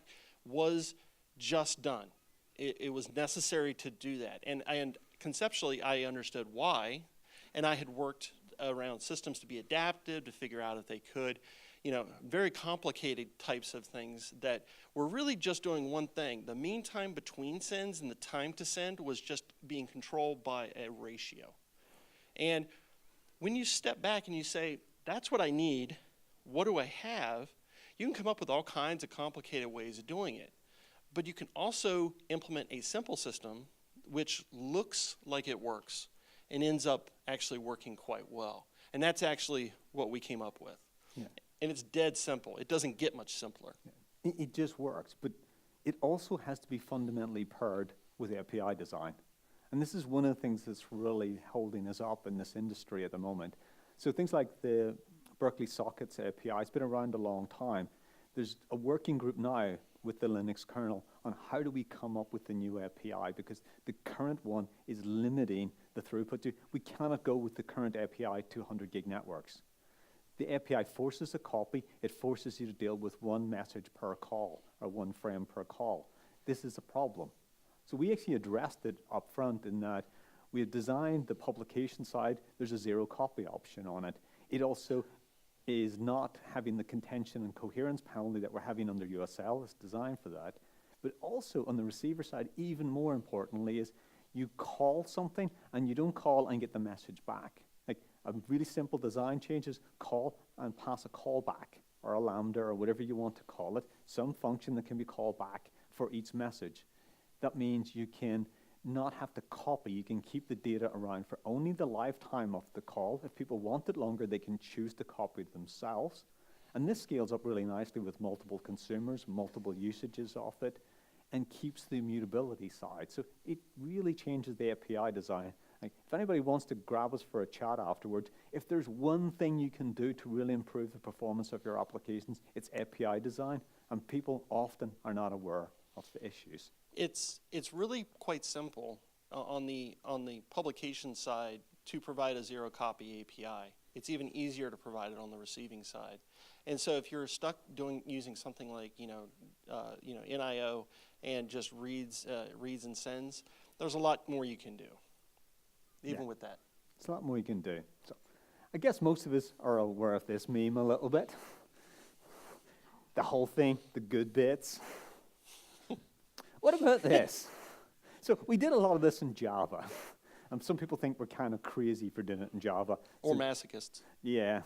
was just done. It was necessary to do that. And conceptually, I understood why, and I had worked around systems to be adaptive, to figure out if they could, you know, very complicated types of things that were really just doing one thing. The mean time between sends and the time to send was just being controlled by a ratio. And when you step back and you say, that's what I need, what do I have? You can come up with all kinds of complicated ways of doing it. But you can also implement a simple system which looks like it works and ends up actually working quite well. And that's actually what we came up with. Yeah. And it's dead simple. It doesn't get much simpler. Yeah. It just works, but it also has to be fundamentally paired with API design. And this is one of the things that's really holding us up in this industry at the moment. So things like the Berkeley Sockets API, it's been around a long time. There's a working group now with the Linux kernel on how do we come up with the new API, because the current one is limiting the throughput. We cannot go with the current API to 100 gig networks. The API forces a copy. It forces you to deal with one message per call or one frame per call. This is a problem. So we actually addressed it up front in that we had designed the publication side. There's a zero copy option on it. It also is not having the contention and coherence penalty that we're having under USL. It's designed for that. But also on the receiver side, even more importantly, is you call something and you don't call and get the message back. Like a really simple design change is call and pass a callback or a lambda or whatever you want to call it, some function that can be called back for each message. That means you can not have to copy. You can keep the data around for only the lifetime of the call. If people want it longer, they can choose to copy it themselves. And this scales up really nicely with multiple consumers, multiple usages of it, and keeps the immutability side. So it really changes the API design. Like, if anybody wants to grab us for a chat afterwards, if there's one thing you can do to really improve the performance of your applications, it's API design, and people often are not aware of the issues. It's really quite simple on the publication side to provide a zero copy API. It's even easier to provide it on the receiving side. And so if you're stuck using something like NIO and just reads and sends, there's a lot more you can do, even with that. It's a lot more you can do. So I guess most of us are aware of this meme a little bit. The whole thing, the good bits. What about this? So we did a lot of this in Java. Some people think we're kind of crazy for doing it in Java. Or masochists. Yeah,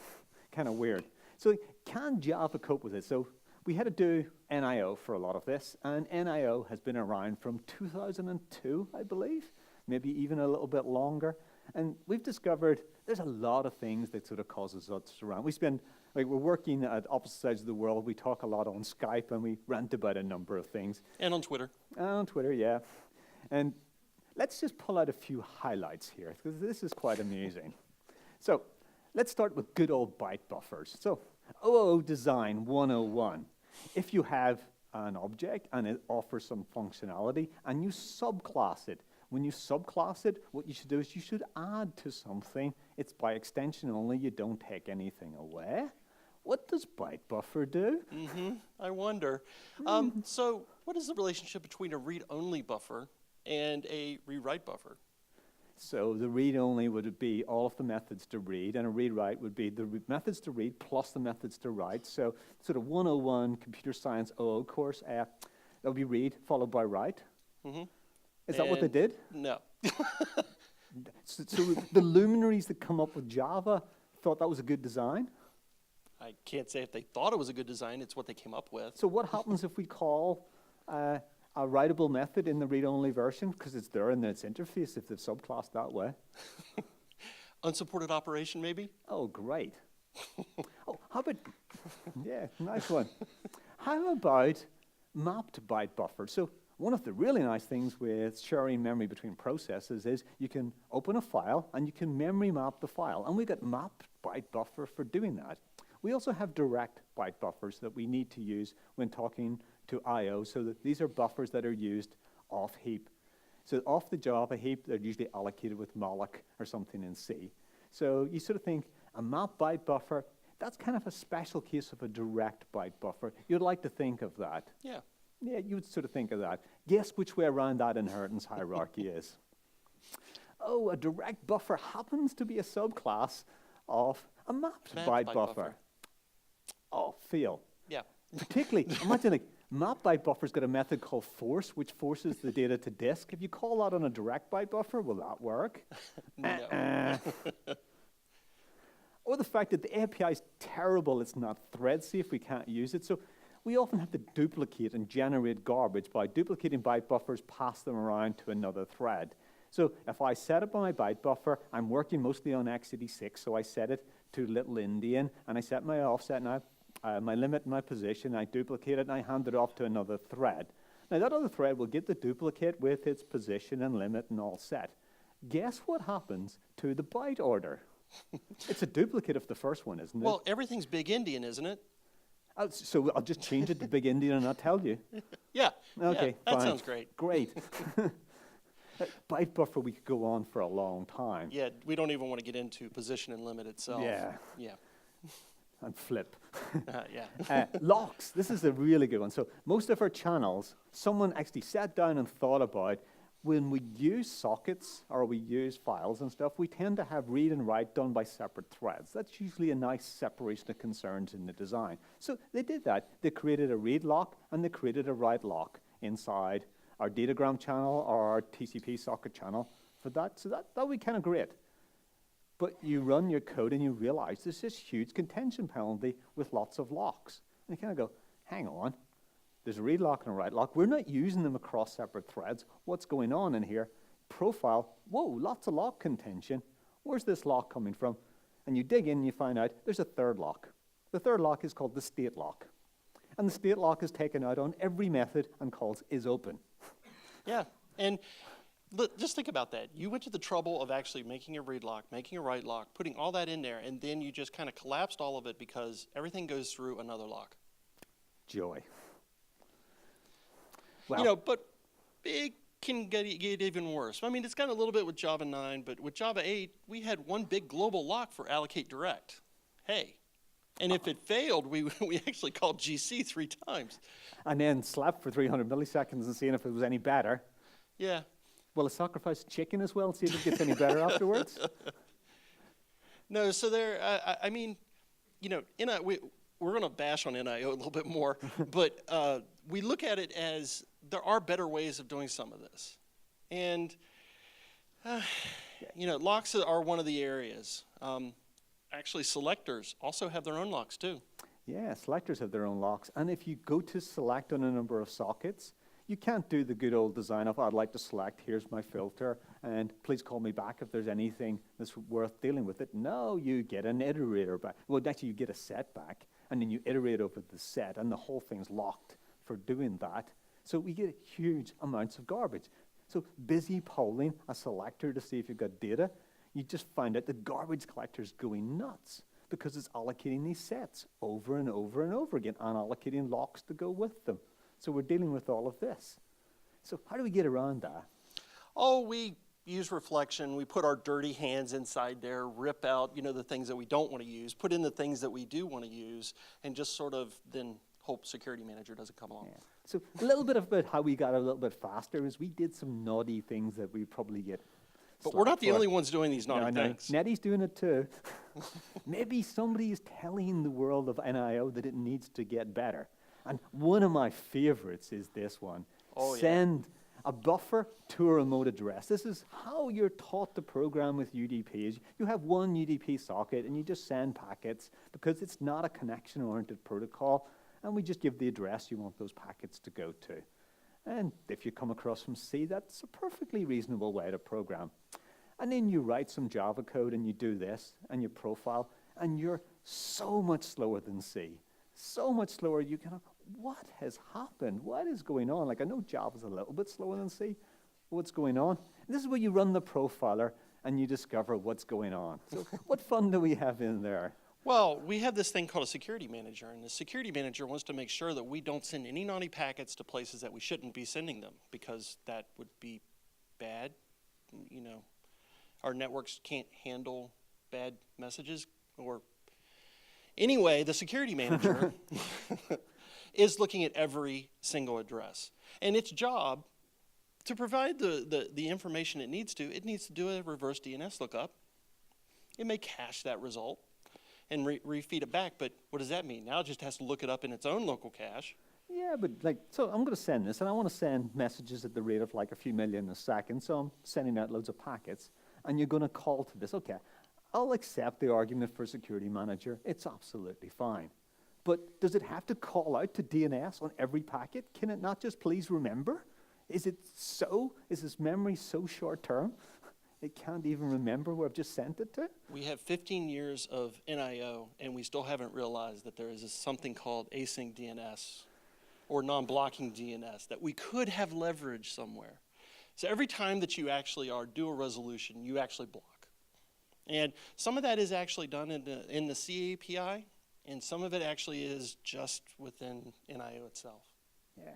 kind of weird. So can Java cope with it? So we had to do NIO for a lot of this, and NIO has been around from 2002, I believe, maybe even a little bit longer. And we've discovered there's a lot of things that sort of causes us around. We're working at opposite sides of the world. We talk a lot on Skype, and we rant about a number of things. And on Twitter. On Twitter, yeah. And let's just pull out a few highlights here, because this is quite amusing. So let's start with good old byte buffers. So OOO Design 101. If you have an object and it offers some functionality, and you subclass it, when you subclass it, what you should do is you should add to something. It's by extension only. You don't take anything away. What does byte buffer do? I wonder. So what is the relationship between a read-only buffer and a rewrite buffer? So the read-only would be all of the methods to read, and a read-write would be the methods to read plus the methods to write. So sort of 101 computer science OO course, That would be read followed by write. Mm-hmm. Is that what they did? No. So the luminaries that come up with Java thought that was a good design? I can't say if they thought it was a good design. It's what they came up with. So what happens if we call a writable method in the read-only version, because it's there in its interface if they've subclassed that way? Unsupported operation, maybe? Oh, great. Oh, how about, yeah, nice one. How about mapped byte buffer? So one of the really nice things with sharing memory between processes is you can open a file and you can memory map the file. And we got mapped byte buffer for doing that. We also have direct byte buffers that we need to use when talking to I/O, so that these are buffers that are used off heap. So off the Java heap, they're usually allocated with malloc or something in C. So you sort of think a map byte buffer, that's kind of a special case of a direct byte buffer. You'd like to think of that. Yeah. Yeah, you would sort of think of that. Guess which way around that inheritance hierarchy is. Oh, a direct buffer happens to be a subclass of a mapped byte buffer. Oh, fail. Yeah. Particularly, imagine like map byte buffer's got a method called force, which forces the data to disk. If you call that on a direct byte buffer, will that work? No. Or the fact that the API is terrible, it's not thread safe, we can't use it. So we often have to duplicate and generate garbage by duplicating byte buffers, pass them around to another thread. So if I set up my byte buffer, I'm working mostly on x86, so I set it to little Indian, and I set my offset now, my limit and my position, I duplicate it, and I hand it off to another thread. Now that other thread will get the duplicate with its position and limit and all set. Guess what happens to the byte order? It's a duplicate of the first one, isn't it? Well, everything's big Indian, isn't it? So I'll just change it to Big Indian and I'll tell you. Yeah. Okay, yeah, that fine. sounds great. Great. Byte buffer, we could go on for a long time. Yeah, we don't even want to get into position and limit itself. Yeah. Yeah. And flip. Yeah. Locks, this is a really good one. So most of our channels, someone actually sat down and thought about when we use sockets or we use files and stuff, we tend to have read and write done by separate threads. That's usually a nice separation of concerns in the design. So they did that. They created a read lock and they created a write lock inside our datagram channel or our TCP socket channel for that. So that would be kind of great. But you run your code and you realize there's this huge contention penalty with lots of locks. And you kind of go, hang on. There's a read lock and a write lock. We're not using them across separate threads. What's going on in here? Profile, whoa, lots of lock contention. Where's this lock coming from? And you dig in and you find out there's a third lock. The third lock is called the state lock. And the state lock is taken out on every method and calls isOpen. Yeah, and just think about that. You went to the trouble of actually making a read lock, making a write lock, putting all that in there, and then you just kind of collapsed all of it because everything goes through another lock. Joy. Well, You know, but it can get even worse. I mean, it's gotten a little bit with Java 9, but with Java 8, we had one big global lock for allocate direct. Hey. And if it failed, we actually called GC 3 times. and then slept for 300 milliseconds and seeing if it was any better. Yeah. Will I sacrifice chicken as well and see if it gets any better afterwards? No, so there, I mean, you know, we're going to bash on NIO a little bit more, but we look at it as there are better ways of doing some of this. And, you know, locks are one of the areas. Actually, selectors also have their own locks too. Yeah, selectors have their own locks. And if you go to select on a number of sockets, you can't do the good old design of, I'd like to select, here's my filter, and please call me back if there's anything that's worth dealing with it. No, you get an iterator back. Well, actually, you get a set back, and then you iterate over the set, and the whole thing's locked for doing that. So we get huge amounts of garbage. So busy polling a selector to see if you've got data, you just find out the garbage collector's going nuts because it's allocating these sets over and over and over again and allocating locks to go with them. So we're dealing with all of this. So how do we get around that? Oh, we use reflection. We put our dirty hands inside there, rip out, you know, the things that we don't want to use, put in the things that we do want to use, and just sort of then hope security manager doesn't come along. Yeah. So a little bit about how we got a little bit faster is we did some naughty things that we probably get. But we're not the only ones doing these naughty things. Nettie's doing it too. Maybe somebody is telling the world of NIO that it needs to get better. And one of my favorites is this one. Oh, yeah. Send a buffer to a remote address. This is how you're taught to program with UDPs. You have one UDP socket and you just send packets because it's not a connection-oriented protocol, and we just give the address you want those packets to go to. And if you come across from C, that's a perfectly reasonable way to program. And then you write some Java code and you do this and you profile, and you're so much slower than C. So much slower, you kind of, what has happened? What is going on? Like, I know Java's a little bit slower than C. What's going on? And this is where you run the profiler and you discover what's going on. So what fun do we have in there? Well, we have this thing called a security manager, and the security manager wants to make sure that we don't send any naughty packets to places that we shouldn't be sending them, because that would be bad. You know, our networks can't handle bad messages. Or anyway, the security manager is looking at every single address, and its job to provide the information it needs to do a reverse DNS lookup. It may cache that result and refeed it back, but what does that mean? Now it just has to look it up in its own local cache. Yeah, but like, so I'm going to send this, and I want to send messages at the rate of like a few million a second, so I'm sending out loads of packets, and you're going to call to this. Okay, I'll accept the argument for security manager. It's absolutely fine. But does it have to call out to DNS on every packet? Can it not just please remember? Is this memory so short term? It can't even remember where I've just sent it to? We have 15 years of NIO, and we still haven't realized that there is something called async DNS or non-blocking DNS that we could have leveraged somewhere. So every time that you actually do a resolution, you actually block. And some of that is actually done in the C API, and some of it actually is just within NIO itself. Yeah.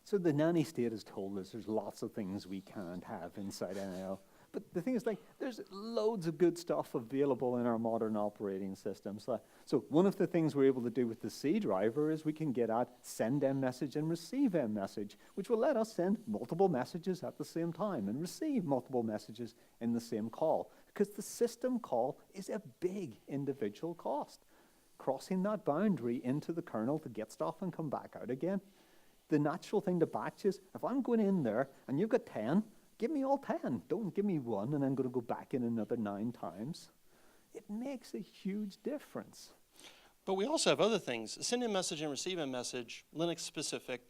So the nanny state has told us there's lots of things we can't have inside NIO. But the thing is, like, there's loads of good stuff available in our modern operating systems. So one of the things we're able to do with the C driver is we can get at send M message and receive M message, which will let us send multiple messages at the same time and receive multiple messages in the same call, because the system call is a big individual cost. Crossing that boundary into the kernel to get stuff and come back out again. The natural thing to batch is, if I'm going in there and you've got 10, give me all 10. Don't give me one and I'm going to go back in another 9 times. It makes a huge difference. But we also have other things. Send in message and receive in message, Linux specific,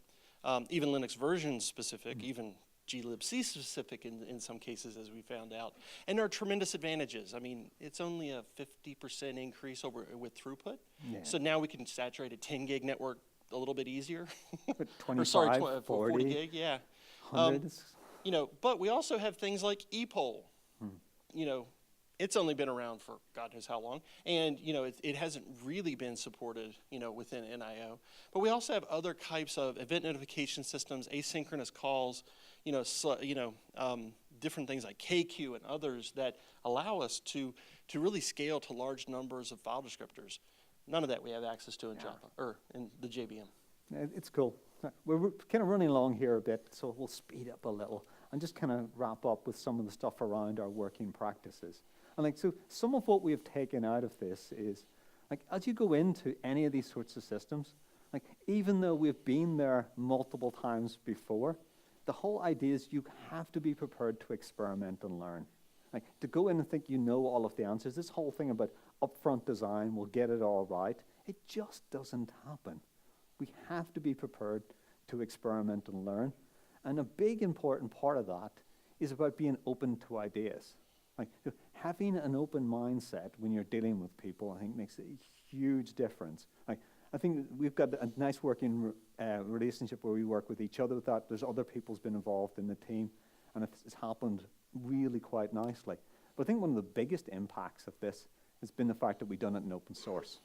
even Linux version specific, even glibc specific in some cases, as we found out. And there are tremendous advantages. I mean, it's only a 50% increase with throughput. Yeah. So now we can saturate a 10 gig network a little bit easier. But 25, or sorry, 40, 40 gig, yeah. 100. You know, but we also have things like ePOL. You know, it's only been around for God knows how long, and you know, it hasn't really been supported, you know, within NIO. But we also have other types of event notification systems, asynchronous calls, you know, different things like KQ and others that allow us to really scale to large numbers of file descriptors. None of that we have access to in Java or in the JVM. It's cool. We're kind of running along here a bit, so we'll speed up a little and just kind of wrap up with some of the stuff around our working practices. And like, so some of what we have taken out of this is, like, as you go into any of these sorts of systems, like, even though we've been there multiple times before, the whole idea is you have to be prepared to experiment and learn. Like, to go in and think you know all of the answers, this whole thing about upfront design will get it all right, it just doesn't happen. We have to be prepared to experiment and learn. And a big important part of that is about being open to ideas. Like, having an open mindset when you're dealing with people, I think, makes a huge difference. Like, I think we've got a nice working relationship where we work with each other with that. There's other people's been involved in the team, and it's happened really quite nicely. But I think one of the biggest impacts of this has been the fact that we've done it in open source.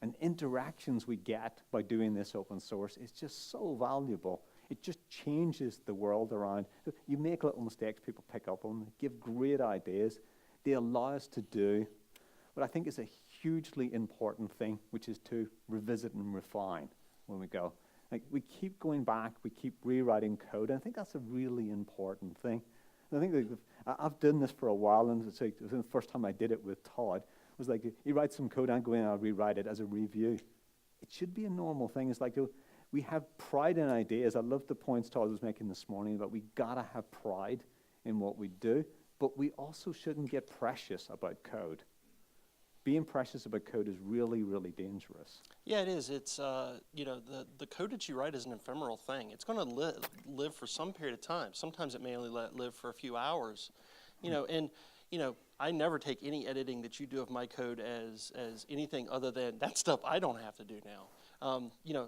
And interactions we get by doing this open source is just so valuable. It just changes the world around. You make little mistakes, people pick up on them, give great ideas. They allow us to do what I think is a hugely important thing, which is to revisit and refine when we go. Like, we keep going back, we keep rewriting code, and I think that's a really important thing. And I think that I've done this for a while, and it's like the first time I did it with Todd, was like, he writes some code, and I go in and I'll rewrite it as a review. it should be a normal thing. It's like, we have pride in ideas. I love the points Todd was making this morning about we gotta have pride in what we do, but we also shouldn't get precious about code. Being precious about code is really, really dangerous. Yeah, it is. It's, the code that you write is an ephemeral thing. It's going to live for some period of time. Sometimes it may only live for a few hours. I never take any editing that you do of my code as anything other than that stuff I don't have to do now.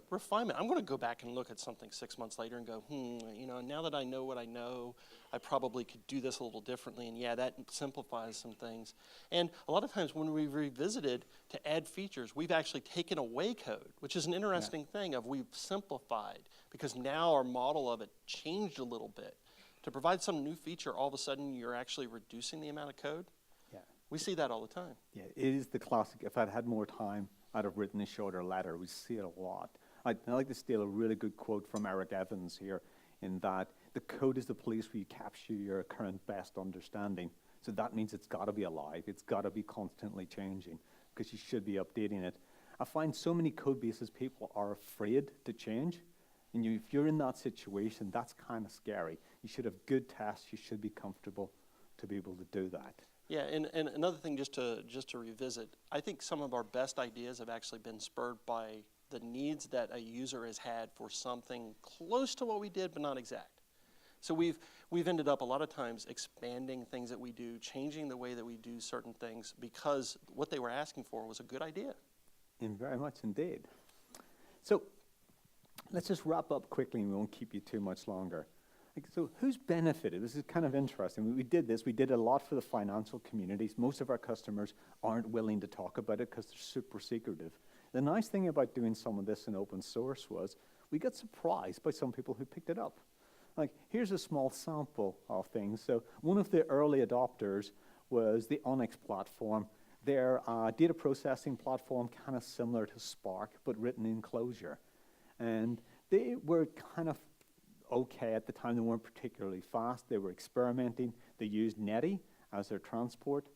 Refinement. I'm going to go back and look at something 6 months later and go, now that I know what I know, I probably could do this a little differently. And yeah, that simplifies some things. And a lot of times when we revisited to add features, we've actually taken away code, which is an interesting thing of we've simplified because now our model of it changed a little bit. To provide some new feature, all of a sudden you're actually reducing the amount of code. Yeah. We see that all the time. Yeah, it is the classic, if I'd had more time, I'd have written a shorter letter. We see it a lot. I like to steal a really good quote from Eric Evans here in that the code is the place where you capture your current best understanding. So that means it's got to be alive. It's got to be constantly changing because you should be updating it. I find so many code bases people are afraid to change. And if you're in that situation, that's kind of scary. You should have good tests. You should be comfortable to be able to do that. Yeah, and another thing just to revisit, I think some of our best ideas have actually been spurred by the needs that a user has had for something close to what we did, but not exact. So we've ended up a lot of times expanding things that we do, changing the way that we do certain things because what they were asking for was a good idea. And very much indeed. So let's just wrap up quickly and we won't keep you too much longer. So who's benefited? This is kind of interesting. We did this. We did a lot for the financial communities. Most of our customers aren't willing to talk about it because they're super secretive. The nice thing about doing some of this in open source was we got surprised by some people who picked it up. Like, here's a small sample of things. So one of the early adopters was the Onyx platform. Their data processing platform, kind of similar to Spark, but written in Clojure. And they were kind of okay at the time. They weren't particularly fast. They were experimenting. They used Netty as their transport.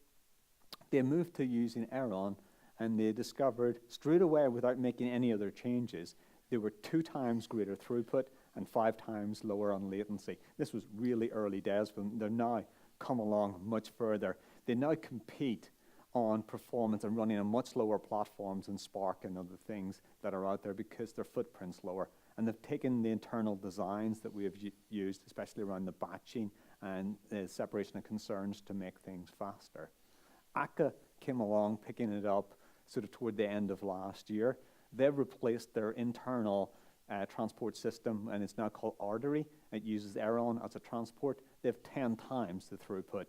They moved to using Aeron, and they discovered straight away, without making any other changes, they were 2 times greater throughput and 5 times lower on latency. This was really early days, but they're now come along much further. They now compete on performance and running on much lower platforms than Spark and other things that are out there because their footprint's lower. And they've taken the internal designs that we have used, especially around the batching and the separation of concerns to make things faster. Akka came along, picking it up sort of toward the end of last year. They've replaced their internal transport system, and it's now called Artery. It uses Aeron as a transport. They have 10 times the throughput.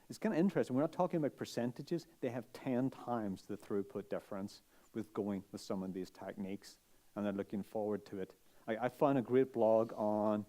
It's kind of interesting. We're not talking about percentages. They have 10 times the throughput difference with going with some of these techniques, and they're looking forward to it. I found a great blog on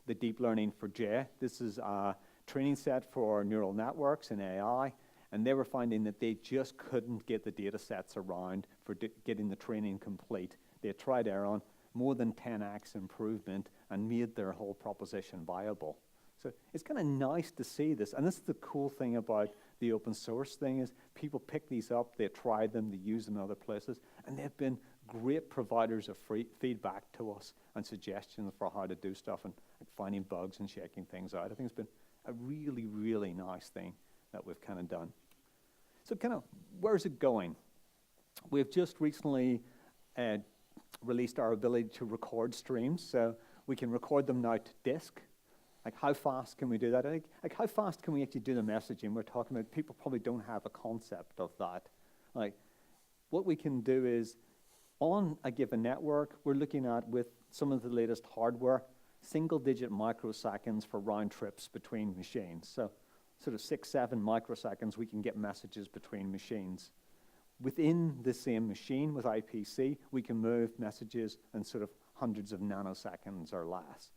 the deep learning for J. This is a training set for neural networks and AI, and they were finding that they just couldn't get the data sets around for getting the training complete. They had tried Aeron, more than 10x improvement, and made their whole proposition viable. So it's kind of nice to see this, and this is the cool thing about the open source thing is people pick these up, they try them, they use them in other places, and they've been great providers of feedback to us and suggestions for how to do stuff and finding bugs and checking things out. I think it's been a really, really nice thing that we've kind of done. So kind of, where's it going? We've just recently released our ability to record streams, so we can record them now to disk. Like, how fast can we do that? Like, how fast can we actually do the messaging? We're talking about, people probably don't have a concept of that. Like, what we can do is, on a given network, we're looking at, with some of the latest hardware, single-digit microseconds for round trips between machines. So, sort of 6-7 microseconds, we can get messages between machines. Within the same machine with IPC, we can move messages in sort of hundreds of nanoseconds or less,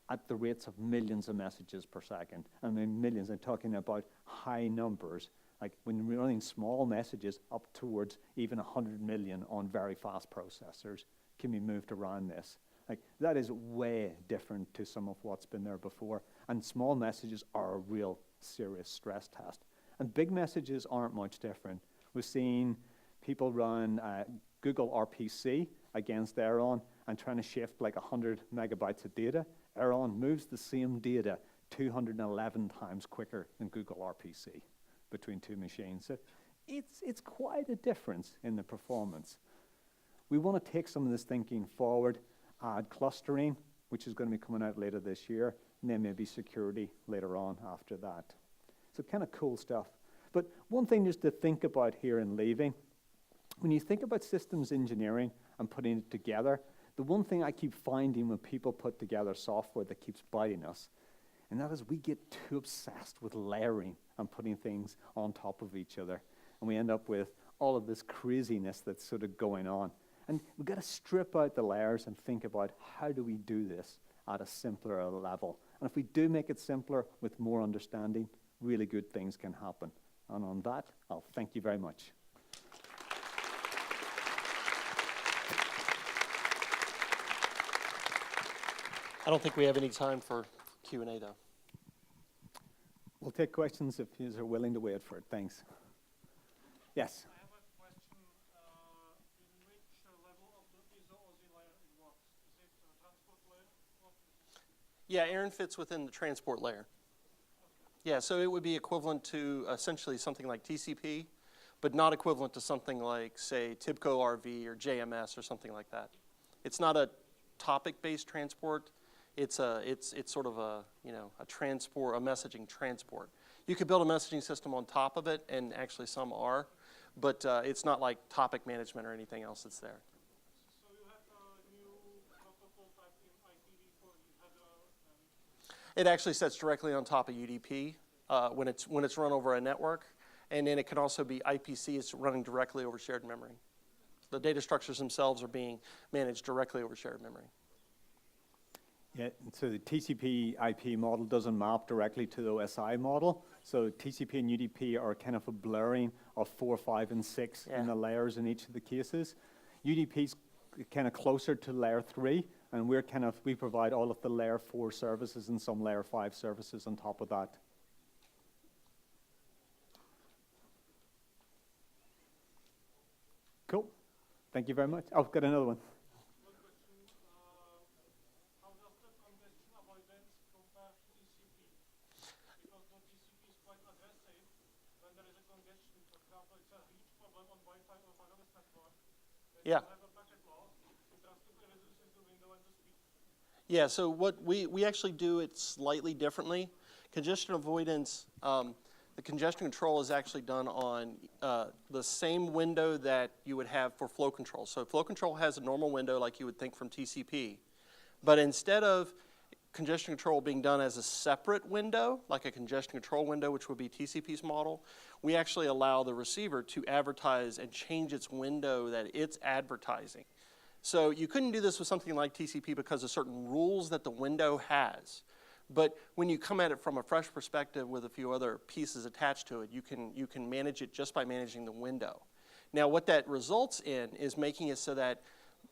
at the rates of millions of messages per second. I mean, millions, I'm talking about high numbers. Like, when we're running small messages up towards even 100 million on very fast processors can be moved around this. Like, that is way different to some of what's been there before. And small messages are a real serious stress test. And big messages aren't much different. We've seen people run Google RPC against Aeron and trying to shift like 100 megabytes of data, Aeron moves the same data 211 times quicker than Google RPC between two machines. So it's quite a difference in the performance. We want to take some of this thinking forward, add clustering, which is going to be coming out later this year, and then maybe security later on after that. So kind of cool stuff. But one thing just to think about here in leaving, when you think about systems engineering and putting it together, the one thing I keep finding when people put together software that keeps biting us, and that is we get too obsessed with layering and putting things on top of each other. And we end up with all of this craziness that's sort of going on. And we've got to strip out the layers and think about how do we do this at a simpler level. And if we do make it simpler with more understanding, really good things can happen. And on that, I'll thank you very much. I don't think we have any time for Q&A, though. We'll take questions if you are willing to wait for it. Thanks. Yes? I have a question. In which level of the ISO-OSI layer it works? Is it a transport layer? What is it? Yeah, Aeron fits within the transport layer. Yeah, so it would be equivalent to essentially something like TCP, but not equivalent to something like, say, TIBCO RV or JMS or something like that. It's not a topic-based transport. It's sort of a transport, a messaging transport. You could build a messaging system on top of it, and actually some are, but it's not like topic management or anything else that's there. So you have a new protocol type in IPv4 header. It actually sits directly on top of UDP when it's run over a network, and then it can also be IPC. It's running directly over shared memory. The data structures themselves are being managed directly over shared memory. Yeah, so the TCP IP model doesn't map directly to the OSI model. So TCP and UDP are kind of a blurring of 4, 5, and 6 in the layers in each of the cases. UDP's kind of closer to layer 3, and we provide all of the layer 4 services and some layer 5 services on top of that. Cool. Thank you very much. Oh, got another one. One question. How does the congestion avoidance compare to TCP? Because the TCP is quite aggressive when there is a congestion. For example, it's a huge problem on Wi-Fi or wireless network. When you have a packet loss, it drastically reduces the window and the speed. Yeah, so what we actually do it slightly differently. Congestion avoidance, the congestion control is actually done on the same window that you would have for flow control. So flow control has a normal window like you would think from TCP. But instead of congestion control being done as a separate window, like a congestion control window, which would be TCP's model, we actually allow the receiver to advertise and change its window that it's advertising. So you couldn't do this with something like TCP because of certain rules that the window has. But when you come at it from a fresh perspective with a few other pieces attached to it, you can manage it just by managing the window. Now, what that results in is making it so that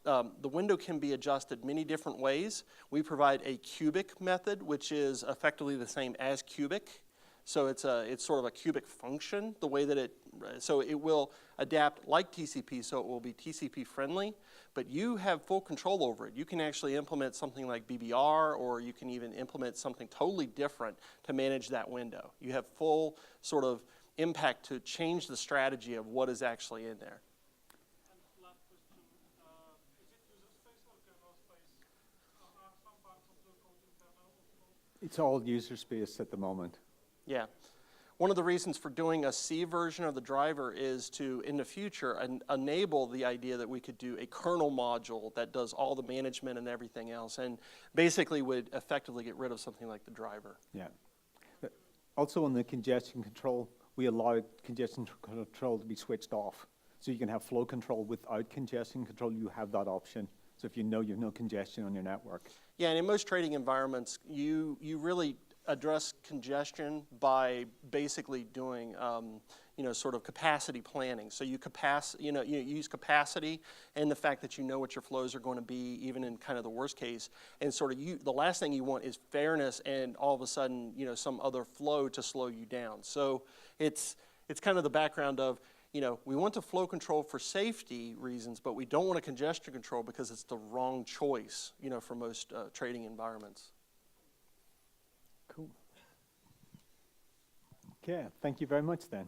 the window can be adjusted many different ways. We provide a cubic method, which is effectively the same as cubic. So it's sort of a cubic function, the way that so it will adapt like TCP, so it will be TCP friendly, but you have full control over it. You can actually implement something like BBR, or you can even implement something totally different to manage that window. You have full sort of impact to change the strategy of what is actually in there. And last question, is it user space or kernel space? Are some parts of the code in kernel also? It's all user space at the moment. Yeah. One of the reasons for doing a C version of the driver is to, in the future, enable the idea that we could do a kernel module that does all the management and everything else, and basically would effectively get rid of something like the driver. Yeah. Also on the congestion control, we allow congestion control to be switched off. So you can have flow control without congestion control. You have that option. So if you know congestion on your network. Yeah, and in most trading environments, you really address congestion by basically doing sort of capacity planning. So you use capacity and the fact that you know what your flows are going to be, even in kind of the worst case, and sort of the last thing you want is fairness and all of a sudden some other flow to slow you down. So it's kind of the background of you know, we want to flow control for safety reasons, but we don't want a congestion control because it's the wrong choice, you know, for most trading environments. Cool. Okay, thank you very much then.